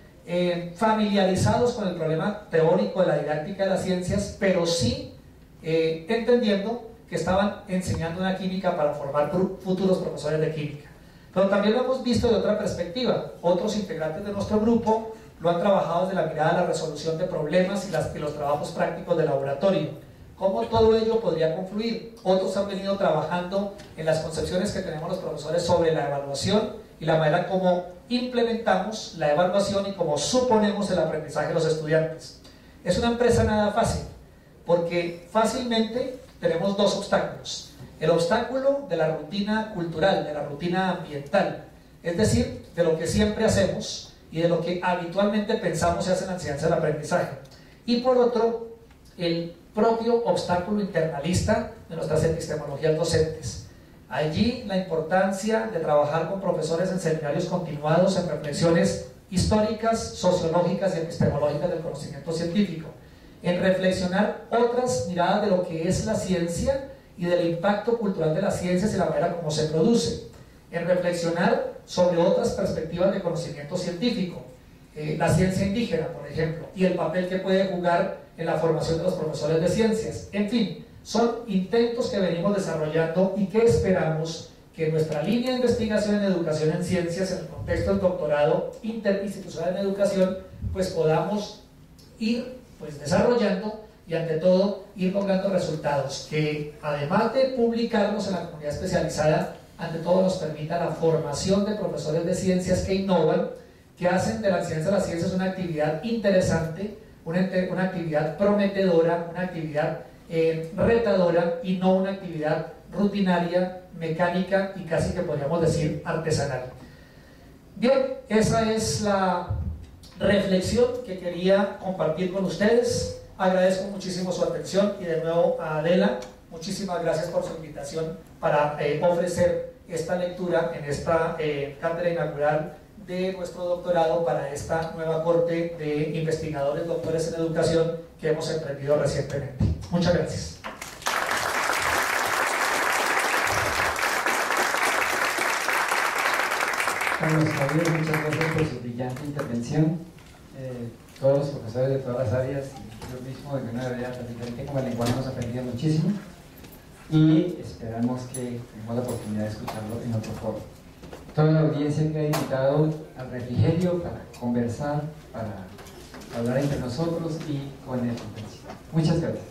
familiarizados con el problema teórico de la didáctica de las ciencias, pero sí entendiendo que estaban enseñando una química para formar futuros profesores de química. Pero también lo hemos visto de otra perspectiva. Otros integrantes de nuestro grupo lo han trabajado desde la mirada de la resolución de problemas y los trabajos prácticos de laboratorio. ¿Cómo todo ello podría confluir? Otros han venido trabajando en las concepciones que tenemos los profesores sobre la evaluación y la manera como implementamos la evaluación y cómo suponemos el aprendizaje de los estudiantes. Es una empresa nada fácil, porque fácilmente tenemos dos obstáculos. El obstáculo de la rutina cultural, de la rutina ambiental, es decir, de lo que siempre hacemos y de lo que habitualmente pensamos se hace en la enseñanza del aprendizaje. Y por otro, el propio obstáculo internalista de nuestras epistemologías docentes. Allí la importancia de trabajar con profesores en seminarios continuados, en reflexiones históricas, sociológicas y epistemológicas del conocimiento científico, en reflexionar otras miradas de lo que es la ciencia y del impacto cultural de las ciencias y la manera como se produce, en reflexionar sobre otras perspectivas de conocimiento científico, la ciencia indígena, por ejemplo, y el papel que puede jugar en la formación de los profesores de ciencias. En fin, son intentos que venimos desarrollando y que esperamos que nuestra línea de investigación en educación en ciencias, en el contexto del doctorado interinstitucional en educación, pues podamos ir desarrollando y ante todo ir logrando resultados que, además de publicarlos en la comunidad especializada, ante todo nos permita la formación de profesores de ciencias que innovan, que hacen de la enseñanza de las ciencias una actividad interesante, una actividad prometedora, una actividad retadora y no una actividad rutinaria, mecánica y casi que podríamos decir artesanal. Bien, esa es la reflexión que quería compartir con ustedes. Agradezco muchísimo su atención y de nuevo a Adela, muchísimas gracias por su invitación para ofrecer esta lectura en esta cátedra inaugural de nuestro doctorado para esta nueva corte de investigadores doctores en educación que hemos emprendido recientemente. Muchas gracias. Carlos Javier, muchas gracias por su brillante intervención. Todos los profesores de todas las áreas y yo mismo de una manera tan diferente como el lenguaje hemos aprendido muchísimo y esperamos que tengamos la oportunidad de escucharlo en otro foro. Toda la audiencia que ha invitado al refrigerio para conversar, para hablar entre nosotros y con el conferencista. Muchas gracias.